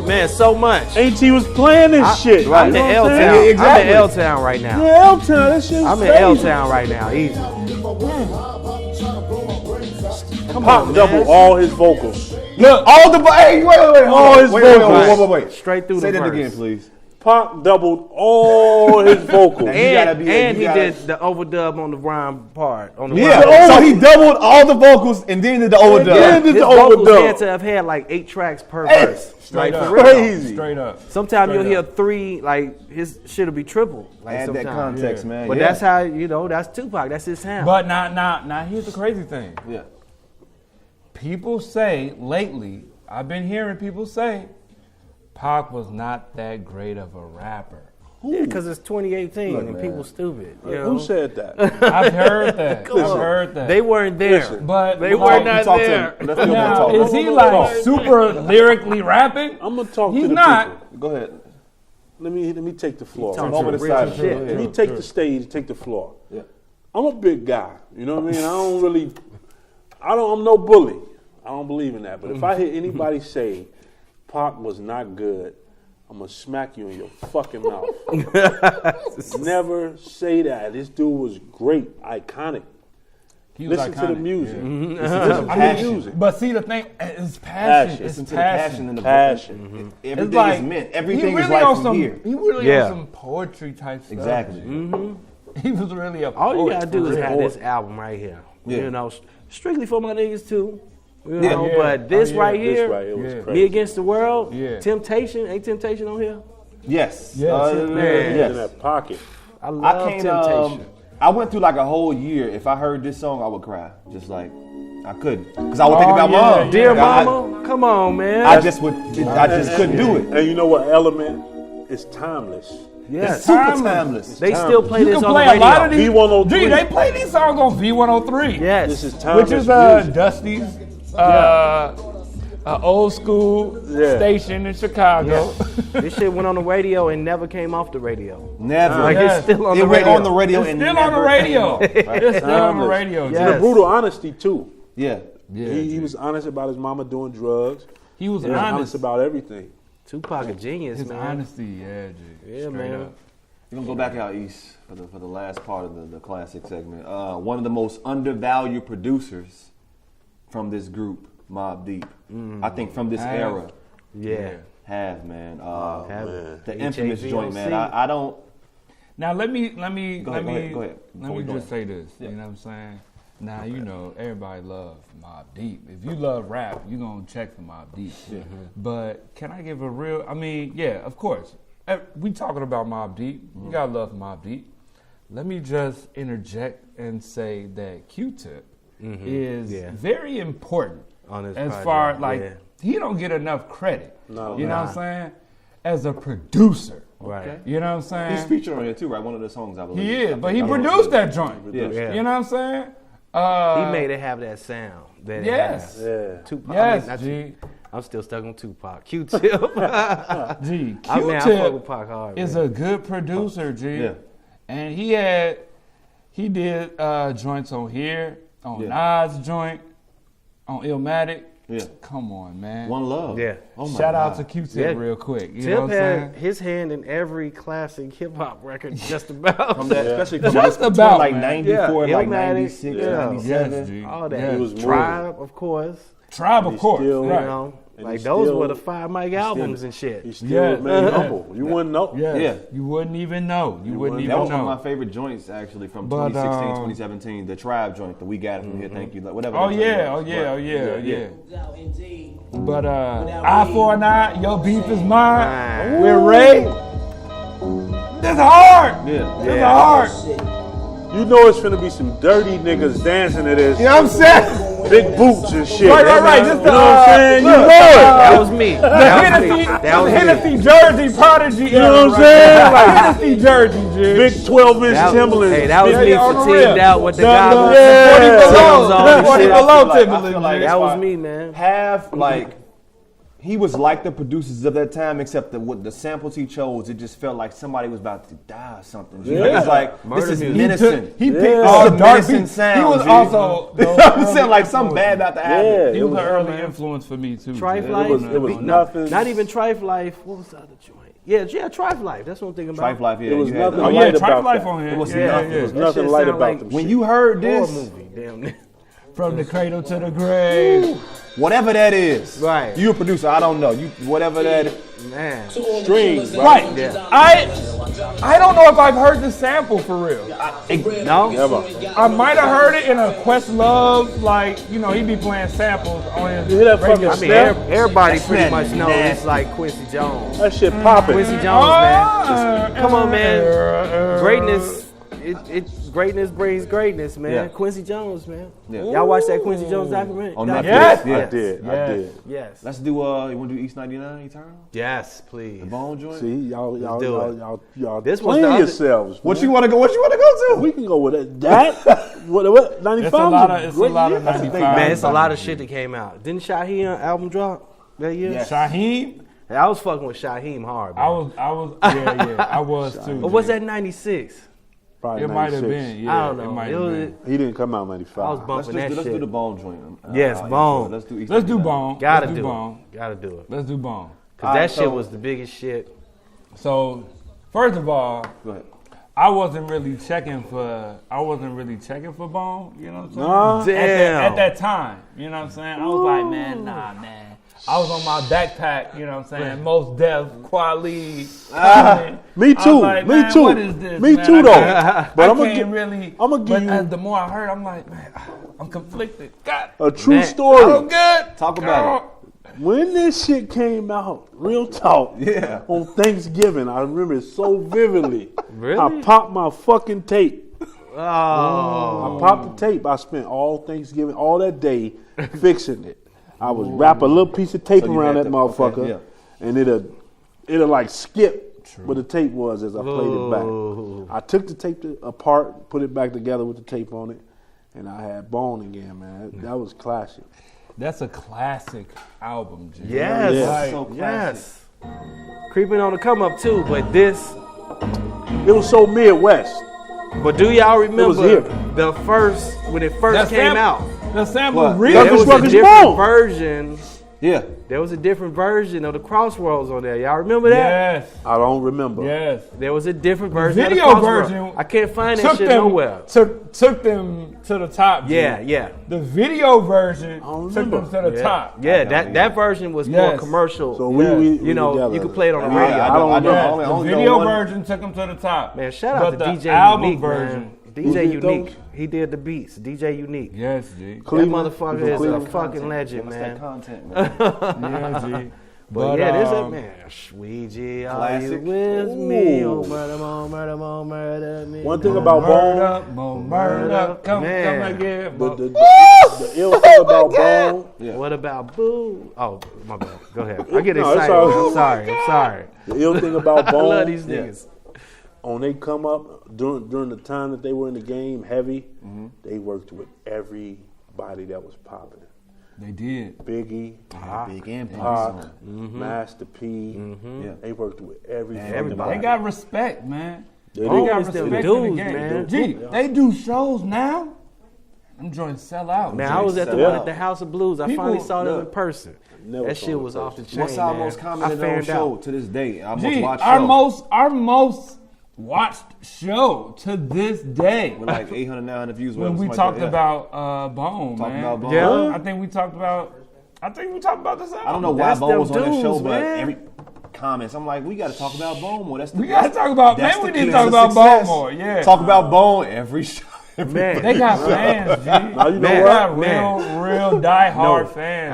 Man, so much. AT was playing this shit. I'm You in know what I'm L-Town. saying? I'm in L-Town right now. Yeah, L-Town. That shit was I'm in crazy. L-Town right now. Easy. Pop double all his vocals. Look, all the hey, wait, All his vocals. wait. Straight through Say the that verse. again, please. Pop doubled all his vocals. And you he gotta- did the overdub on the rhyme part. On the Yeah. rhyme. So he doubled all the vocals and then did the overdub. then did His the vocals overdub. had to have had like 8 tracks per Hey, verse. Straight Like, up. for real. Crazy. Straight up. Sometimes you'll Straight hear up. 3, like his shit'll be triple. Like Add that sometimes. context, man. But yeah. that's how, that's Tupac. That's his sound. But now here's the crazy thing. Yeah. People say lately, I've been hearing people say, Pac was not that great of a rapper. yeah, because it's 2018 and man. people stupid. You know? Who said that? I've heard that. Come I've on. heard that. They weren't there. Listen. but They were not Talk to there. him. Let's hear him now, talk. is he like super lyrically rapping? I'm gonna talk He's to the not. people. Go ahead. Let me take the floor. talking Moment of real silence. shit. Go Let me ahead. take the stage, take the floor. Yeah. I'm a big guy. You know what I mean? I'm no bully. I don't believe in that. But if I hear anybody say Pac was not good, I'm gonna smack you in your fucking mouth. Never say that. This dude was great, iconic. He was Listen to the iconic, music. yeah. Listen to the Passion. music. But see, the thing, it's passion. It's Listen to the passion in the Passion. Everything It's like, is meant. he Everything is really like on from some, here. He really Yeah. on some poetry type stuff. Exactly. He was really a poet. All you gotta do is for have real. this album right here. Yeah. You know, strictly for my niggas too. You Yeah. know, Yeah. but this Oh, yeah. right This here, right here was Yeah. crazy. Me Against the World, Yeah. Temptation, ain't Temptation on here? Yes. Yes. In yes. that pocket. I I love can't. Temptation. I went through like a whole year. If I heard this song, I would cry. Just like I couldn't, because I would think about yeah, mom. yeah. Dear I- Mama, come on, man. I just would. I just couldn't do it. And you know what element? It's timeless. yes. Super timeless. They still play You this can on play the a lot of radio. these. V103. Gee, they play these songs on V103. Yes. This is timeless Which is music. Dusty's old school Yeah. station in Chicago. This shit went on the radio and never came off the radio. Never. Like Yes. it's still on It the went radio. on the radio It's and still never on the radio. came off. It's still on the Timeless. radio. G. Yes. The brutal honesty too. Yeah. Yeah, He G. was honest about his mama doing drugs. He was He was honest honest. about everything. Tupac a genius, His man. honesty, yeah, G. Yeah, Straight man. up. We're gonna go back out east for the last part of the classic segment. One of the most undervalued producers from this group, Mobb Deep. I think from this Have. era, Yeah. man. Have The infamous HAVOC. joint, man. I don't. Now let me Go ahead, go ahead. Before we go just in. say this. Yeah. You know what I'm saying? Now you know everybody love Mobb Deep. If you love rap, you gonna check for Mobb Deep. But can I give a real? I mean, yeah, of course. We talking about Mobb Deep. You gotta love Mobb Deep. Let me just interject and say that Q-Tip is Yeah. very important On this as project, far like yeah. he don't get enough credit. No. You know what I'm saying? As a producer. Right. You know what I'm saying? He's featured on here too, right? One of the songs, I believe. He is, but he I don't know. produced that joint. Yeah. Yeah. You know what I'm saying? He made it have that sound. That it Yes. has. Yeah. Tupac. Yes, not G. I'm still stuck on Tupac. Q-Tip. G. I mean, I fuck with Q-Tip Pac hard. is man. a good producer, G. Yeah. And he did joints on here, on Nas joint, on Illmatic. Yeah. Come on, man. One Love. Yeah. Oh my Shout out God. to Q-Tip Yeah. real quick. You know Tip what I'm had saying? his hand in every classic hip hop record, just about. From that, especially from Just between about, like man. 94 Yeah, like Illmatic, 96, yeah. 97. Yes, G. All that. Yes. He was Tribe, of course. Tribe, of He course. still- You right. know, And like he those still- were the 5 mic albums and He shit. still Yeah. remained humble. You wouldn't know. Yes. Yeah. You wouldn't even know. You wouldn't wouldn't even That was know. one of my favorite joints actually from But, 2016, 2017. The Tribe joint, the We Got It From Here, Thank You, like, whatever. Oh that joint yeah, oh was. yeah, But- oh yeah, yeah. yeah. But eye for an eye, your beef is mine. Mine. We're Ray. This hard. Yeah. This hard. You know it's finna be some dirty niggas dancing to this. You know what I'm saying? Big boots and shit. Right. You Just know what I'm saying? You look, know it. That was me. That was me. That was me. Hennessy Jersey Prodigy. You know what I'm saying? Like Hennessy Jersey, G. big 12-inch That was, Timberlands. hey, that was Big- me on the fatigued real. out with the Yeah. goggles. Yeah. 40 Tim's below. on and 40 shit. below I feel Timberland. like That it's was fine. me, man. Half like he was like the producers of that time, except that with the samples he chose, it just felt like somebody was about to die or something. You know, it's like Murder this is music. menacing. He picked Yeah. all This the is dark menacing beats. sounds. He was G. also. You know what I'm saying? Like something bad about to happen. Yeah. He was an It early influence for me too. Trife G. Life. it was No, nothing. Not even Trife Life. What was the other joint? Yeah, Trife Life. That's what I'm thinking about. Trife Life, yeah. It was you had nothing Oh that. yeah, light Trife about Life that. on here. It was yeah, nothing. There was That nothing shit light sound about like them When shit. you heard Horror this, movie. Damn near. From the cradle to the grave. whatever that is, Right. You a producer? I don't know. You whatever that is. Man. Streams, Right. Yeah. I don't know if I've heard the sample for real. No? Never. I might have heard it in a Questlove, like, you know, he be playing samples on his You hear that radio. fucking I mean, snap? everybody pretty That's much knows nasty. it's like Quincy Jones. That shit popping. Quincy Jones, man. Come on, man. Greatness. Greatness brings greatness, man. Yeah. Quincy Jones, man. Yeah. Y'all watch that Quincy Jones documentary? On Netflix. Yes. Yeah. I did. I did. Yes. Let's do. You want to do East 99 Eternal? Yes, please. The Bone Joint. See, y'all do it. This was playing the other- yourselves. What man. you want to go? What you want to go to? We can go with it. That? What? 95 It's a lot of, was a great year. 95. Man, it's a lot of shit that came out. Didn't Shaheem album drop that year? Yes. Shaheem, I was fucking with Shaheem hard, man. I was, I was too. Or was that 96? Probably It might have 96. been, yeah. I don't know. It might It have was- been. He didn't come out in 95. I was bumping that Let's do shit. the Bone Joint. Yes, Bone. Let's do East Let's do 99. Bone. Gotta Let's do Bone. it. Gotta do it. Let's do Bone. Cause Alright, that shit so- was the biggest shit. So, first of all, Go ahead. I wasn't really checking for Bone, you know what I'm saying? Nah. Damn. At that time, you know what I'm saying? I was like, man, nah, man. I was on my backpack, you know what I'm saying? Most Def, Quali. Me too. Like, Me man, too. What is this, Me man? too, though. But I'm gonna give you. The more I heard, I'm like, man, I'm conflicted. God, a true Man. story. I'm good. Talk about When this shit came out, real talk, on Thanksgiving, I remember it so vividly. Really? I popped my fucking tape. Oh. I popped the tape. I spent all Thanksgiving, all that day fixing it. I was wrap a little piece of tape So you around had that to- motherfucker, okay, and it'll like skip where the tape was as I played it back. I took the tape apart, put it back together with the tape on it, and I had Bone again, man. That was classic. That's a classic album, G. Yes. Yeah. So classic. Yes. Creeping on the come up too, but this. It was so Midwest. But do y'all remember here. the first when it first came out? The sample What? really. There was a Ruckus different Bone. version. Yeah. There was a different version of the Crossroads on there. Y'all remember that? Yes. I don't remember. Yes. There was a different version. of the Video Crossroads. version I can't find that Took shit them nowhere. took them to the top. G. Yeah. The video version don't took them remember. to the top. Yeah, that version was more Yes. commercial. So Yeah. we you know, together. you could play it on the I radio. I don't know. Yeah, only the know video one- version took them to the top. Man, shout out But to the DJ album Unique, version. man. Who DJ did Unique. those? He did the beats. DJ Unique. Yes, G. Cleveland? That motherfucker From is a Cleveland? fucking legend, What's man. that content, man? Yeah, G. But yeah, this is man. Sweet G, are you Classic. with me? Ooh. Oh, murder me. One thing about Bone, Murder, come Man. again. the ill thing about Bone, What about Boo? Oh, my bad. Go ahead. I get No, it's excited. all I'm right. sorry. the ill thing about I love Bone, these niggas. when they come up during the time that they were in the game heavy, they worked with everybody that was popular. They did. Biggie, Big impact. Pac, Master P. Yeah. They worked with everybody. everybody. They got respect, man. They They do. got It's them respect in the dudes, game. man. G, they do shows now. Them joints sell out. Man, G. I was at the Yeah. one at the House of Blues. I People- finally saw them yeah. in person. Never That saw shit them was in off the chain. What's our man. most I commented on fanned show out. to this day? Our most G, watched our show. most watched show to this day. With like 800, 900 views. When whatever, we something talked like that. about Bone, Talked man. about Bone. Yeah. I think we talked about this album. I don't know why That's Bone them was on the dudes, show, but man. every comments, I'm like, we got to talk about Bone more. That's the We gotta talk about, that's man, we the need to key talk about success. Bone more, yeah. Talk about Bone every show. Man, They got fans, G. Now you know They what? got Man. real die-hard fans.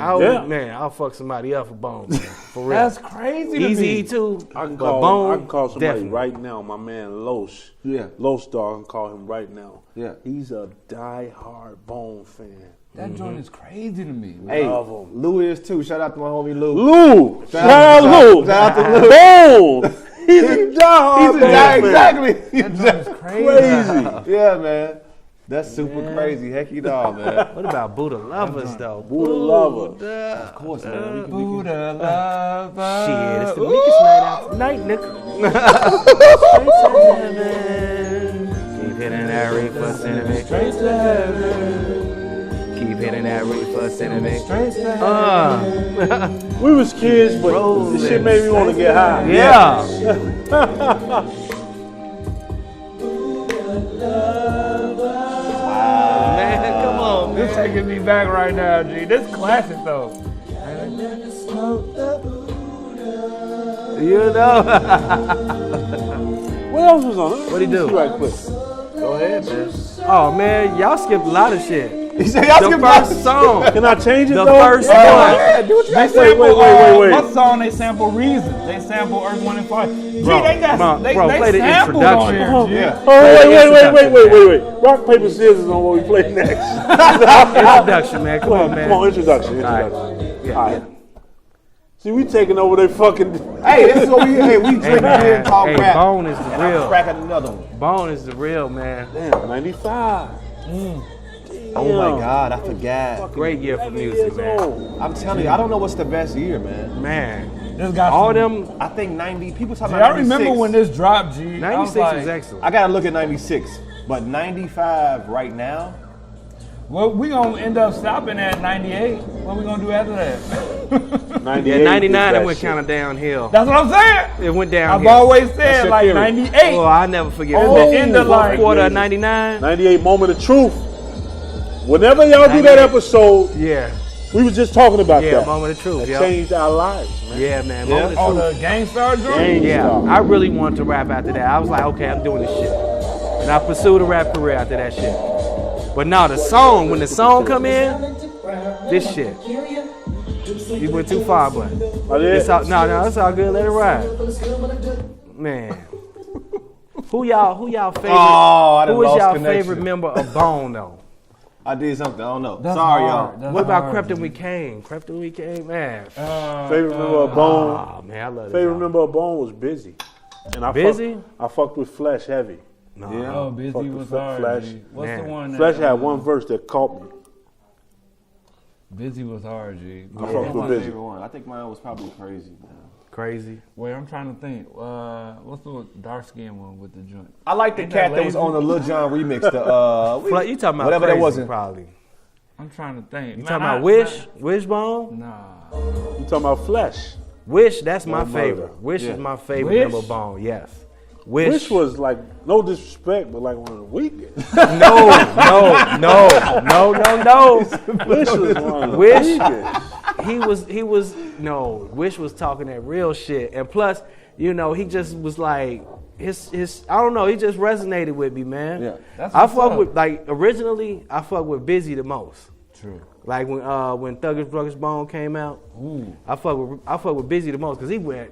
I'll fuck somebody up for Bone, man. For real. That's crazy to Easy me. too. I can but call. Bone, I can call somebody definitely. right now. My man Los. Yeah. Los Dog. I can call him right now. Yeah. He's a die-hard Bone fan. That joint is crazy to me. Hey, Love 'em. Lou is too. Shout out to my homie Lou. Lou. Shout out Lou. Shout out to Lou. Bone. He's a die-hard Bone fan. Exactly. That joint is crazy. Crazy. Yeah, man. That's super crazy. Heck you dog, man. What about Buddha Lovers though? Buddha Lover. Buddha. Of course, man. Buddha lover. Shit, it's the weakest night out tonight, nigga. Straight to heaven. Keep hitting that reefer cinnamon. Straight to heaven. Keep hitting that reefer cinnamon. Straight to heaven. We was kids, but this shit made me want to get high. Yeah. Man, come on, This man. taking me back right now, G. This classic though. You know. What else was on it? What'd he do? See right quick. Go ahead, man. Oh man, y'all skipped a lot of shit. He said, y'all The skip first song. Can I change it The though? first All one. right. They Wait, sample, wait. What song they sample? Reason. They sample Earth, Wind, and Fire. Gee, Bro, they got bro, they play the sampled on introduction. here, G. Yeah. Oh, wait. Rock, paper, scissors on what we play next. Introduction, man. Come on, man. Come on, introduction. right. All right. See, we taking over their fucking. Hey, this is what we drink beer and talk Hey, rap. Bone is the And I'm real. cracking another one. Bone is the real, man. Damn, 95. Oh my God, I forgot. Great year for music, man. I'm telling you, I don't know what's the best year, man. Man. This got All some, them, I think 90. People talking Gee, about I 96. remember when this dropped, G. 96 was excellent. I gotta look at 96, but 95 right now. Well, we gonna end up stopping at 98. What we gonna do after that? 98 Yeah, 99 is it went that kind of downhill. That's what I'm saying. It went downhill. I've always said like theory. 98. Oh, I'll never forget. Oh, the end of fourth like quarter of 99. shit. 98 moment of truth. Whenever y'all do that 98. episode, Yeah, we was just talking about yeah, that. moment of truth. That Yeah, changed our lives, man. yeah, man, moment On of truth. the Gangstar joint. Gang Yeah, Star. I really wanted to rap after that. I was like, okay, I'm doing this shit, and I pursued a rap career after that shit. But now the song, when the song come in, this shit, you went too far, but Oh, yeah? it's all, no, it's all good. Let it ride, man. Who y'all favorite? Oh, I done who is lost y'all connection. favorite member of Bone though? I did something. I don't know. That's Sorry, hard. y'all. That's What about hard, Crepton G. We Came? Crepton We Came, man. Favorite member of Bone. Oh man, I love it. Favorite member of Bone was Busy. And I Busy? I fucked with Flesh heavy. Yeah. Oh, Busy Fuck was the hard. Flash. G. What's Man. the one? Flesh that, had one verse that caught me. Busy was hard, G. I That's fucked my with Busy. favorite one. I think mine was probably Crazy. Man. Crazy. Wait, I'm trying to think. What's the dark skin one with the joint? I like the Ain't cat that that was lazy? on the Lil Jon remix. The You talking about whatever Crazy, that wasn't. probably. I'm trying to think. You talking about Wish? Wishbone? Nah. You talking about Flesh? Wish, that's my No murder. favorite. Wish Yeah. is my favorite Wish? member of Bone, yes. Wish. Wish was like, no disrespect, but like one of the weakest. No. Wish was one of the Wish? weakest. Wish was talking that real shit. And plus, he just was like, his I don't know, he just resonated with me, man. Yeah. That's I what's fuck up. with, like, originally, I fuck with Busy the most. True. Like when Thuggish Ruggish Bone came out, Ooh. I fuck with Busy the most because he went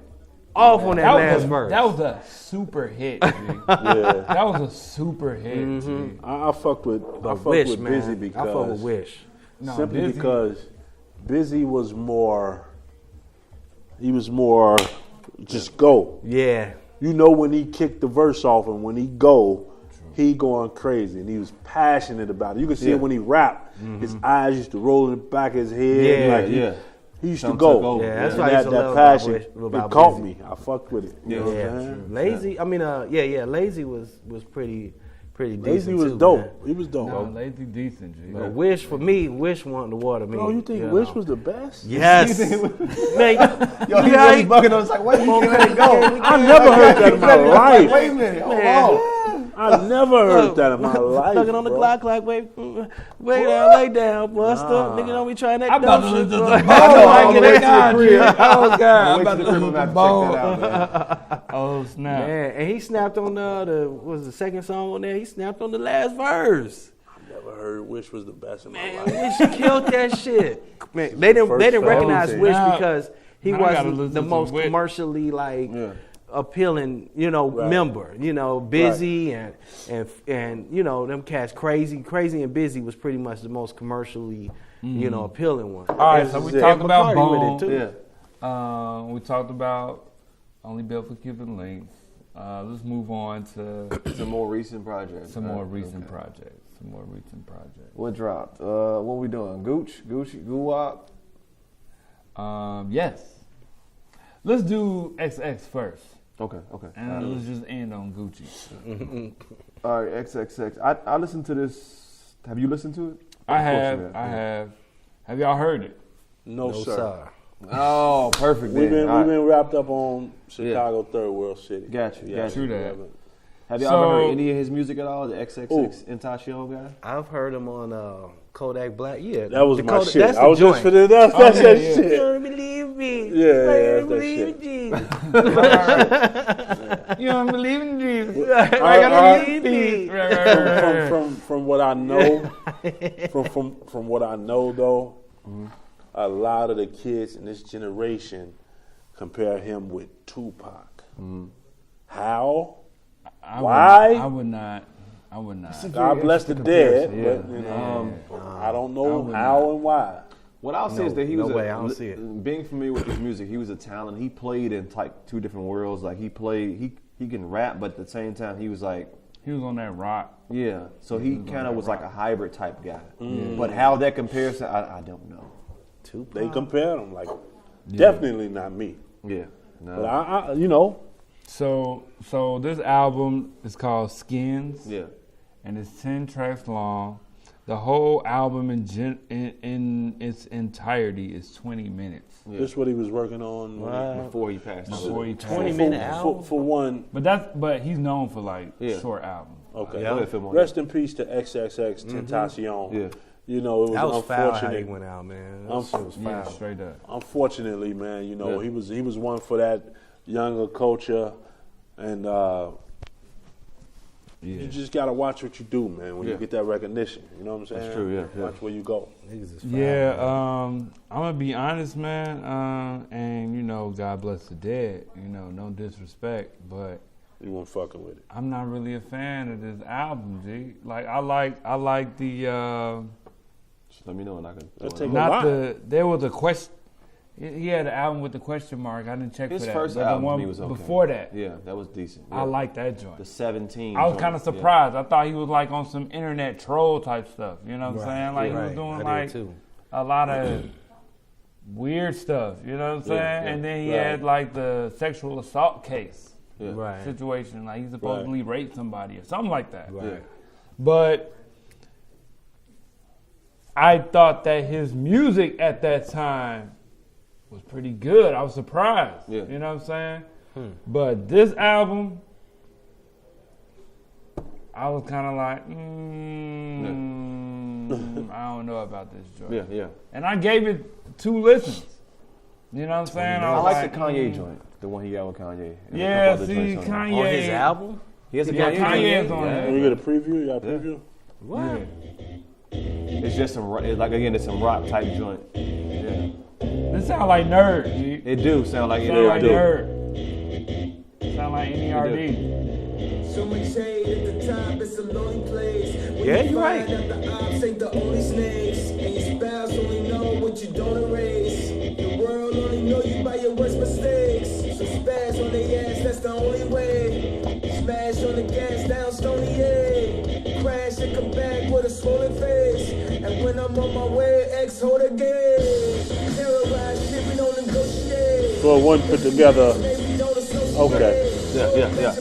off on that last verse. That was a super hit, G. Yeah. That was a super hit, G. I fucked with Wish, man. Busy I because fuck with Wish. No, simply Busy- because Busy was more. He was more just go. Yeah. You know when he kicked the verse off and when he go, he going crazy and he was passionate about it. You can see it when he rapped. His eyes used to roll in the back of his head. Yeah, like yeah. He used to Something go. took over. Yeah, that's And why I used to that love passion, about it caught Busy. me. I fucked with it. You know what I'm saying? Lazy. I mean, Lazy was pretty decent. Lazy was too, dope. man. He was dope. No, Lazy decent, G. But Wish for me, Wish won the water. Me. Bro, you think Wish was the best? Yes. Man, Yo, he really bugging on us like, wait, you can't go. I never heard that in my life. Wait a minute, hold on. I never heard that in my life. Thugging on the bro. clock like, wait down, lay down, Buster. Nigga, don't be trying that I'm dumb about to shit. listen to bro. the Bone. I'm gonna wait till God, the G. crib. Oh, God. I'm Wait about till to the listen crib, to I'm the gonna have to check that Bone. out, man. Oh, snap. Man, and he snapped on the second song on there. He snapped on the last verse. Never heard Wish was the best in my Man, life. Wish killed that shit. Man, they didn't First recognize song. Wish Now- because he now I gotta wasn't listen the to most Wish. commercially appealing, member. Busy and them cats Crazy and Busy was pretty much the most commercially, appealing one. All right, so we talked about Bacardi with Bone. it too. Yeah. We talked about Only Built for Cuban Links. Let's move on to Some more recent projects. some more Right, recent okay. projects. Some more recent projects. What dropped? What we doing? Gucci, Goo-Wop? Yes. Let's do XX first, Okay. and let's just end on Gucci. All right, XXX. I listened to this. Have you listened to it? I Of course have. you I have. Have y'all heard it? No, sir. Oh, perfect. We've then. been All right. wrapped up on Chicago Third World City. Got you. True that. Have y'all ever heard any of his music at all? The XXXTENTACION guy? I've heard him on Kodak Black. Yeah, That was the my Kodak- shit. That's I the was joint. just finna. That's yeah, that yeah. shit. You don't believe me. Yeah, You that's don't that believe shit. Jesus. You don't believe in Jesus. From what I know, from what I know though, a lot of the kids in this generation compare him with Tupac. How? Why? I would not. God bless the dead, yeah. but I don't know would how and why. What I'll say is that he no was way, I don't see it. Being familiar with his music, he was a talent. He played in like two different worlds. Like he can rap, but at the same time he was like, He was on that rock. yeah. So he kind of was like a hybrid type guy. But how that compares to, I don't know. They compare him like definitely not me. Yeah. No. But I So this album is called Skins. yeah. And it's 10 tracks long. the whole album in its entirety is 20 minutes. This is what he was working on before he passed. Before he passed. 20-minute album for one. But he's known for like short albums. Okay. Go ahead, Philmore. Rest in peace to XXXTENTACION. Yeah. You know, it was that was foul how unfortunate. he went out, man. That shit was Yeah, foul. straight up. Unfortunately, man, you know, he was one for that younger culture, and you just gotta watch what you do, man. When you get that recognition, you know what I'm saying? That's true. Yeah. Watch where you go. Niggas is foul, Yeah, man. I'm gonna be honest, man, and you know, God bless the dead. You know, no disrespect, but You weren't fucking with it. I'm not really a fan of this album, G. Like, I like the. Just let me know and I can. Let's take a Not lot. there was a question. He had an album with the question mark. I didn't check His for that. first but album the one to me was okay. before that, Yeah, that was decent. I like that joint. the 17. I was joint. kind of surprised. I thought he was like on some internet troll type stuff. You know what I'm saying? Like he was doing I did like too. a lot of weird stuff. You know what I'm saying? yeah. And then he had like the sexual assault case Right. situation. Like he supposedly raped somebody or something like that. Right. But I thought that his music at that time was pretty good. I was surprised. Yeah. You know what I'm saying? But this album, I was kind of like, I don't know about this joint. Yeah. And I gave it 2 listens. You know what I'm saying? I was like the Kanye joint, the one he got with Kanye. And a Yeah, couple other see, joints on there. Kanye. On his album? He has a Yeah, Kanye Kanye's joint. on Yeah. there. Can we get a preview? You got a preview? What? It's just some, it's like again, it's some rock type joint. Yeah. This sound like Nerd, G. It do sound like it. Sound like do. Nerd. Sound like NERD. So much hate at the top, it's a lonely place. When Yeah, you you're right. find out the ops ain't the only snakes, and your spouse only know what you don't erase. The world only know you by your worst mistakes. So spaz on their ass, that's the only way. Smash on the gas down Stony A. Crash and come back with a swollen face. And when I'm on my way, X hold again. Terrorize shit, we don't negotiate. So one put together. Maybe don't associate. Okay. Yeah.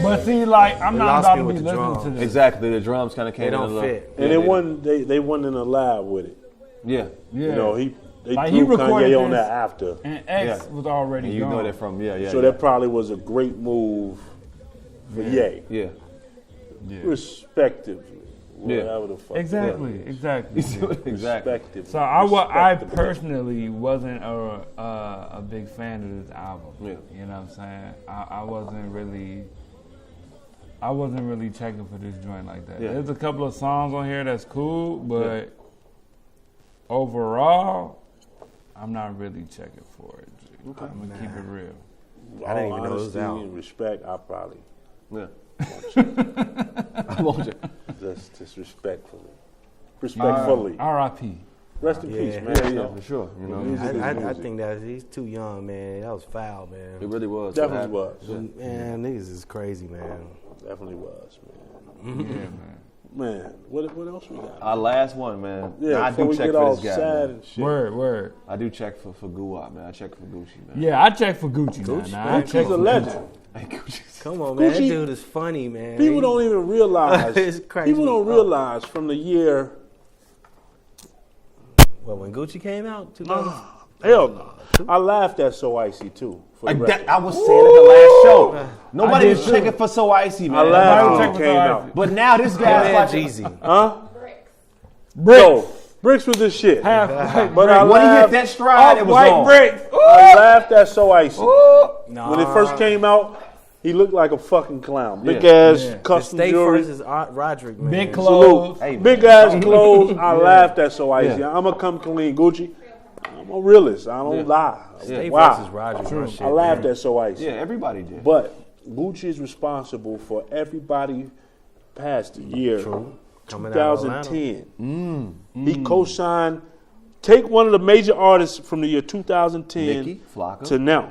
But see, like, I'm They not lost about me to be with the listening drums. to this. Exactly. The drums kind of came They in a don't little. fit. And they won. They won in a lab with it. Yeah. Yeah. You know, they Like, he threw recorded Kanye on this- that after. And X Yeah. was already And you gone. know that from So that probably was a great move for Ye. Yeah. Respectively. Yeah. Whatever the fuck. Exactly. Exactly. Respectively. So I Respectable. personally wasn't a big fan of this album. Yeah. You know what I'm saying? I wasn't really checking for this joint like that. Yeah. There's a couple of songs on here that's cool, but overall, I'm not really checking for it. G. I'm gonna keep it real. All I didn't even know it was honesty out. and respect, I probably Yeah. I want you. just respectfully. R.I.P. Rest in Yeah. peace, man. Yeah, you know. for sure. You know, Music is I music. think that he's too young, man. That was foul, man. it really was. Definitely What was. happened. Man, niggas is crazy, man. Definitely was, man. Yeah, man. Man, what else we got? Our last one, man. Yeah, Now, I before do we check get for all this guy. sad Man. and shit. Word. I do check for Guwap, man. I check for Gucci, man. Yeah, I check for Gucci. Now I check He's a for legend. Hey, Gucci. Come on, man. That Gucci- dude is funny, man. People don't even realize. It's crazy. People don't realize from the year. Well, when Gucci came out, 2000. Hell no. I laughed at So Icy too. For the Like record. that, I was saying at the last show. Nobody did was too. checking for So Icy, I man. laughed when check it for came So out. Icy. But now this And guy's like, Jeezy. Huh? Bricks. Yo, Bricks was the shit. Half white But I when he hit laughed. that stride, it was white on. bricks. I laughed at So Icy. Nah. When it first came out, he looked like a fucking clown. Big Yeah. ass Yeah. custom State jewelry. versus Roderick, man. Big Salute. clothes. Hey, Big man. ass clothes. I laughed at So Icy. Yeah. I'm gonna come clean, Gucci. I'm a realist. I don't lie. State Wow. versus Roderick. my shit, I laughed man. at So Icy. Yeah, everybody did. But Gucci is responsible for everybody past the year Coming out of 2010. He co-signed. Take one of the major artists from the year 2010 Nicki, Flocka. to now.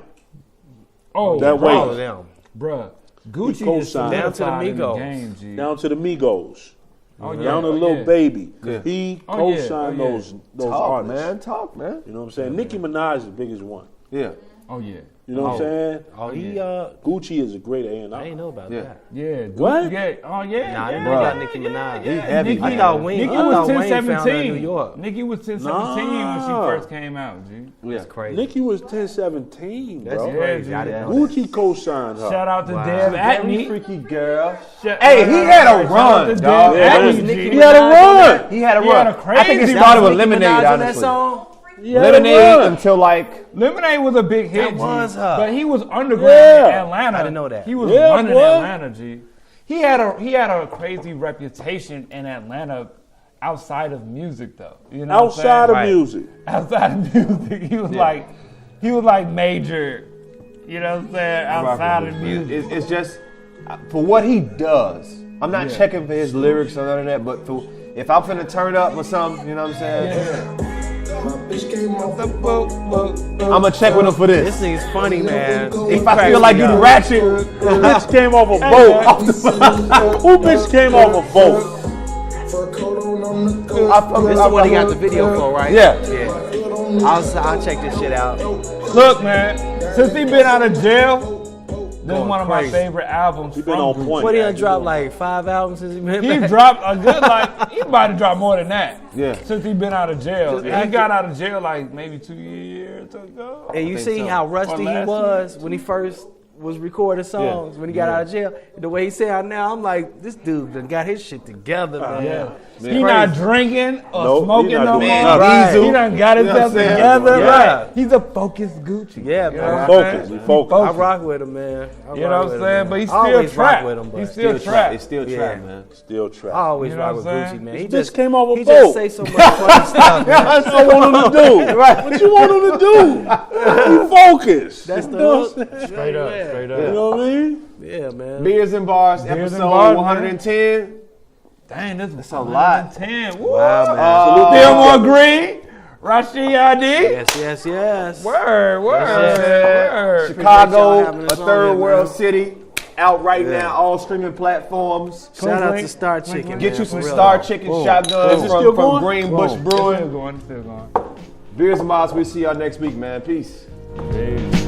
Oh, That way. All of them. bruh. Gucci is co-signed. Down to the solidified in the Migos. game, G. Down to the Migos. Oh, yeah. Down to Oh, Lil yeah. Baby. Yeah. He Oh, yeah. co-signed Oh, yeah. those Talk, artists. man. Talk, man. You know what I'm saying? Nicki Minaj is the biggest one. Yeah. Oh, yeah. You know what I'm saying? Oh, he Gucci is a great A&R. I didn't know about that. Yeah. What? Yeah. Oh yeah. Nah, I didn't yeah. know about Nicki Minaj. He heavy. I thought Wayne. Nicki I was thought Wayne found her in 10-17. New York. Nicki was 10-17 when she first came out, G. That's crazy. Nicki was 10-17, That's bro. crazy. Yeah, I didn't know that. Gucci co-signed her. Shout out to Wow. Dev Very Atney. freaky girl. Shout Hey, out he to had a Dev run, Atney, dog. G. Yeah, was Nicki he had a Minaj on run. He had a He run. had a I think it crazy- started with Nicki Lemonade, Minaj on that honestly. song? He had a Lemonade run. until like Lemonade was a big hit, That was G. her. But he was underground Yeah. in Atlanta. I didn't know that. He was Yeah, running boy. Atlanta, G. He had a crazy reputation in Atlanta outside of music, though. You know Outside of Right. music. outside of music, he was like major. You know what I'm saying? Outside of music. it's just for what he does. I'm not checking for his lyrics or none of that, but for, if I'm finna turn up or something, you know what I'm saying? I'ma check with him for This this. thing's funny, man. If I feel like getting ratchet, Bitch came off a boat. Who bitch came off a boat? This is the one he got the video for, right? Yeah. Yeah. I'll check this shit out. Look, man, since he been out of jail, this is one of my crazy. favorite albums. He been on point. What, he done dropped like 5 albums since he been He back? dropped a good, like, he about to drop more than that. Yeah. Since he been out of jail. Just He after- got out of jail like maybe 2 years ago. And you see how rusty he last was when he first was recording songs, when he got out of jail. The way he sound now, I'm like, this dude done got his shit together, man. Yeah. Man. He not drinking or Nope, smoking he not no doing more. nothing. Right. He done got You know himself what I'm saying? together. Yeah. Right. He's a focused Gucci. Yeah, You know man. what I'm Focus. saying? He focused. I rock with him, man. I You rock know what I'm with saying? him, But he's man. I still always rock trapped. with him, but He's still Trap. trapped. It's still Yeah. trap, man. Still I trap. always You know rock what with I'm Gucci, saying? man. He This just came off a he boat. just say so much funny stuff, man. That's what I want him to do. What you want him to do? He focused. That's You the know hook. what I'm saying? Straight up, straight up. You know what I mean? Yeah, man. Beers and Bars, Beers and episode Bars, man. 110. Dang, this is a lot. 110. Wow, man. Uh, Philmore Greene, Rashid, Hadee. Yes. Word. y'all Chicago, having a this on third here, world man. city, out right Yeah. now, all streaming platforms. Shout out to Link. Starchicken. Get man, you for some real. Starchicken shotguns Is it still from going? Greenbush Still Brewing. going, still going. Beers and Bars, we'll see y'all next week, man. Peace. Peace.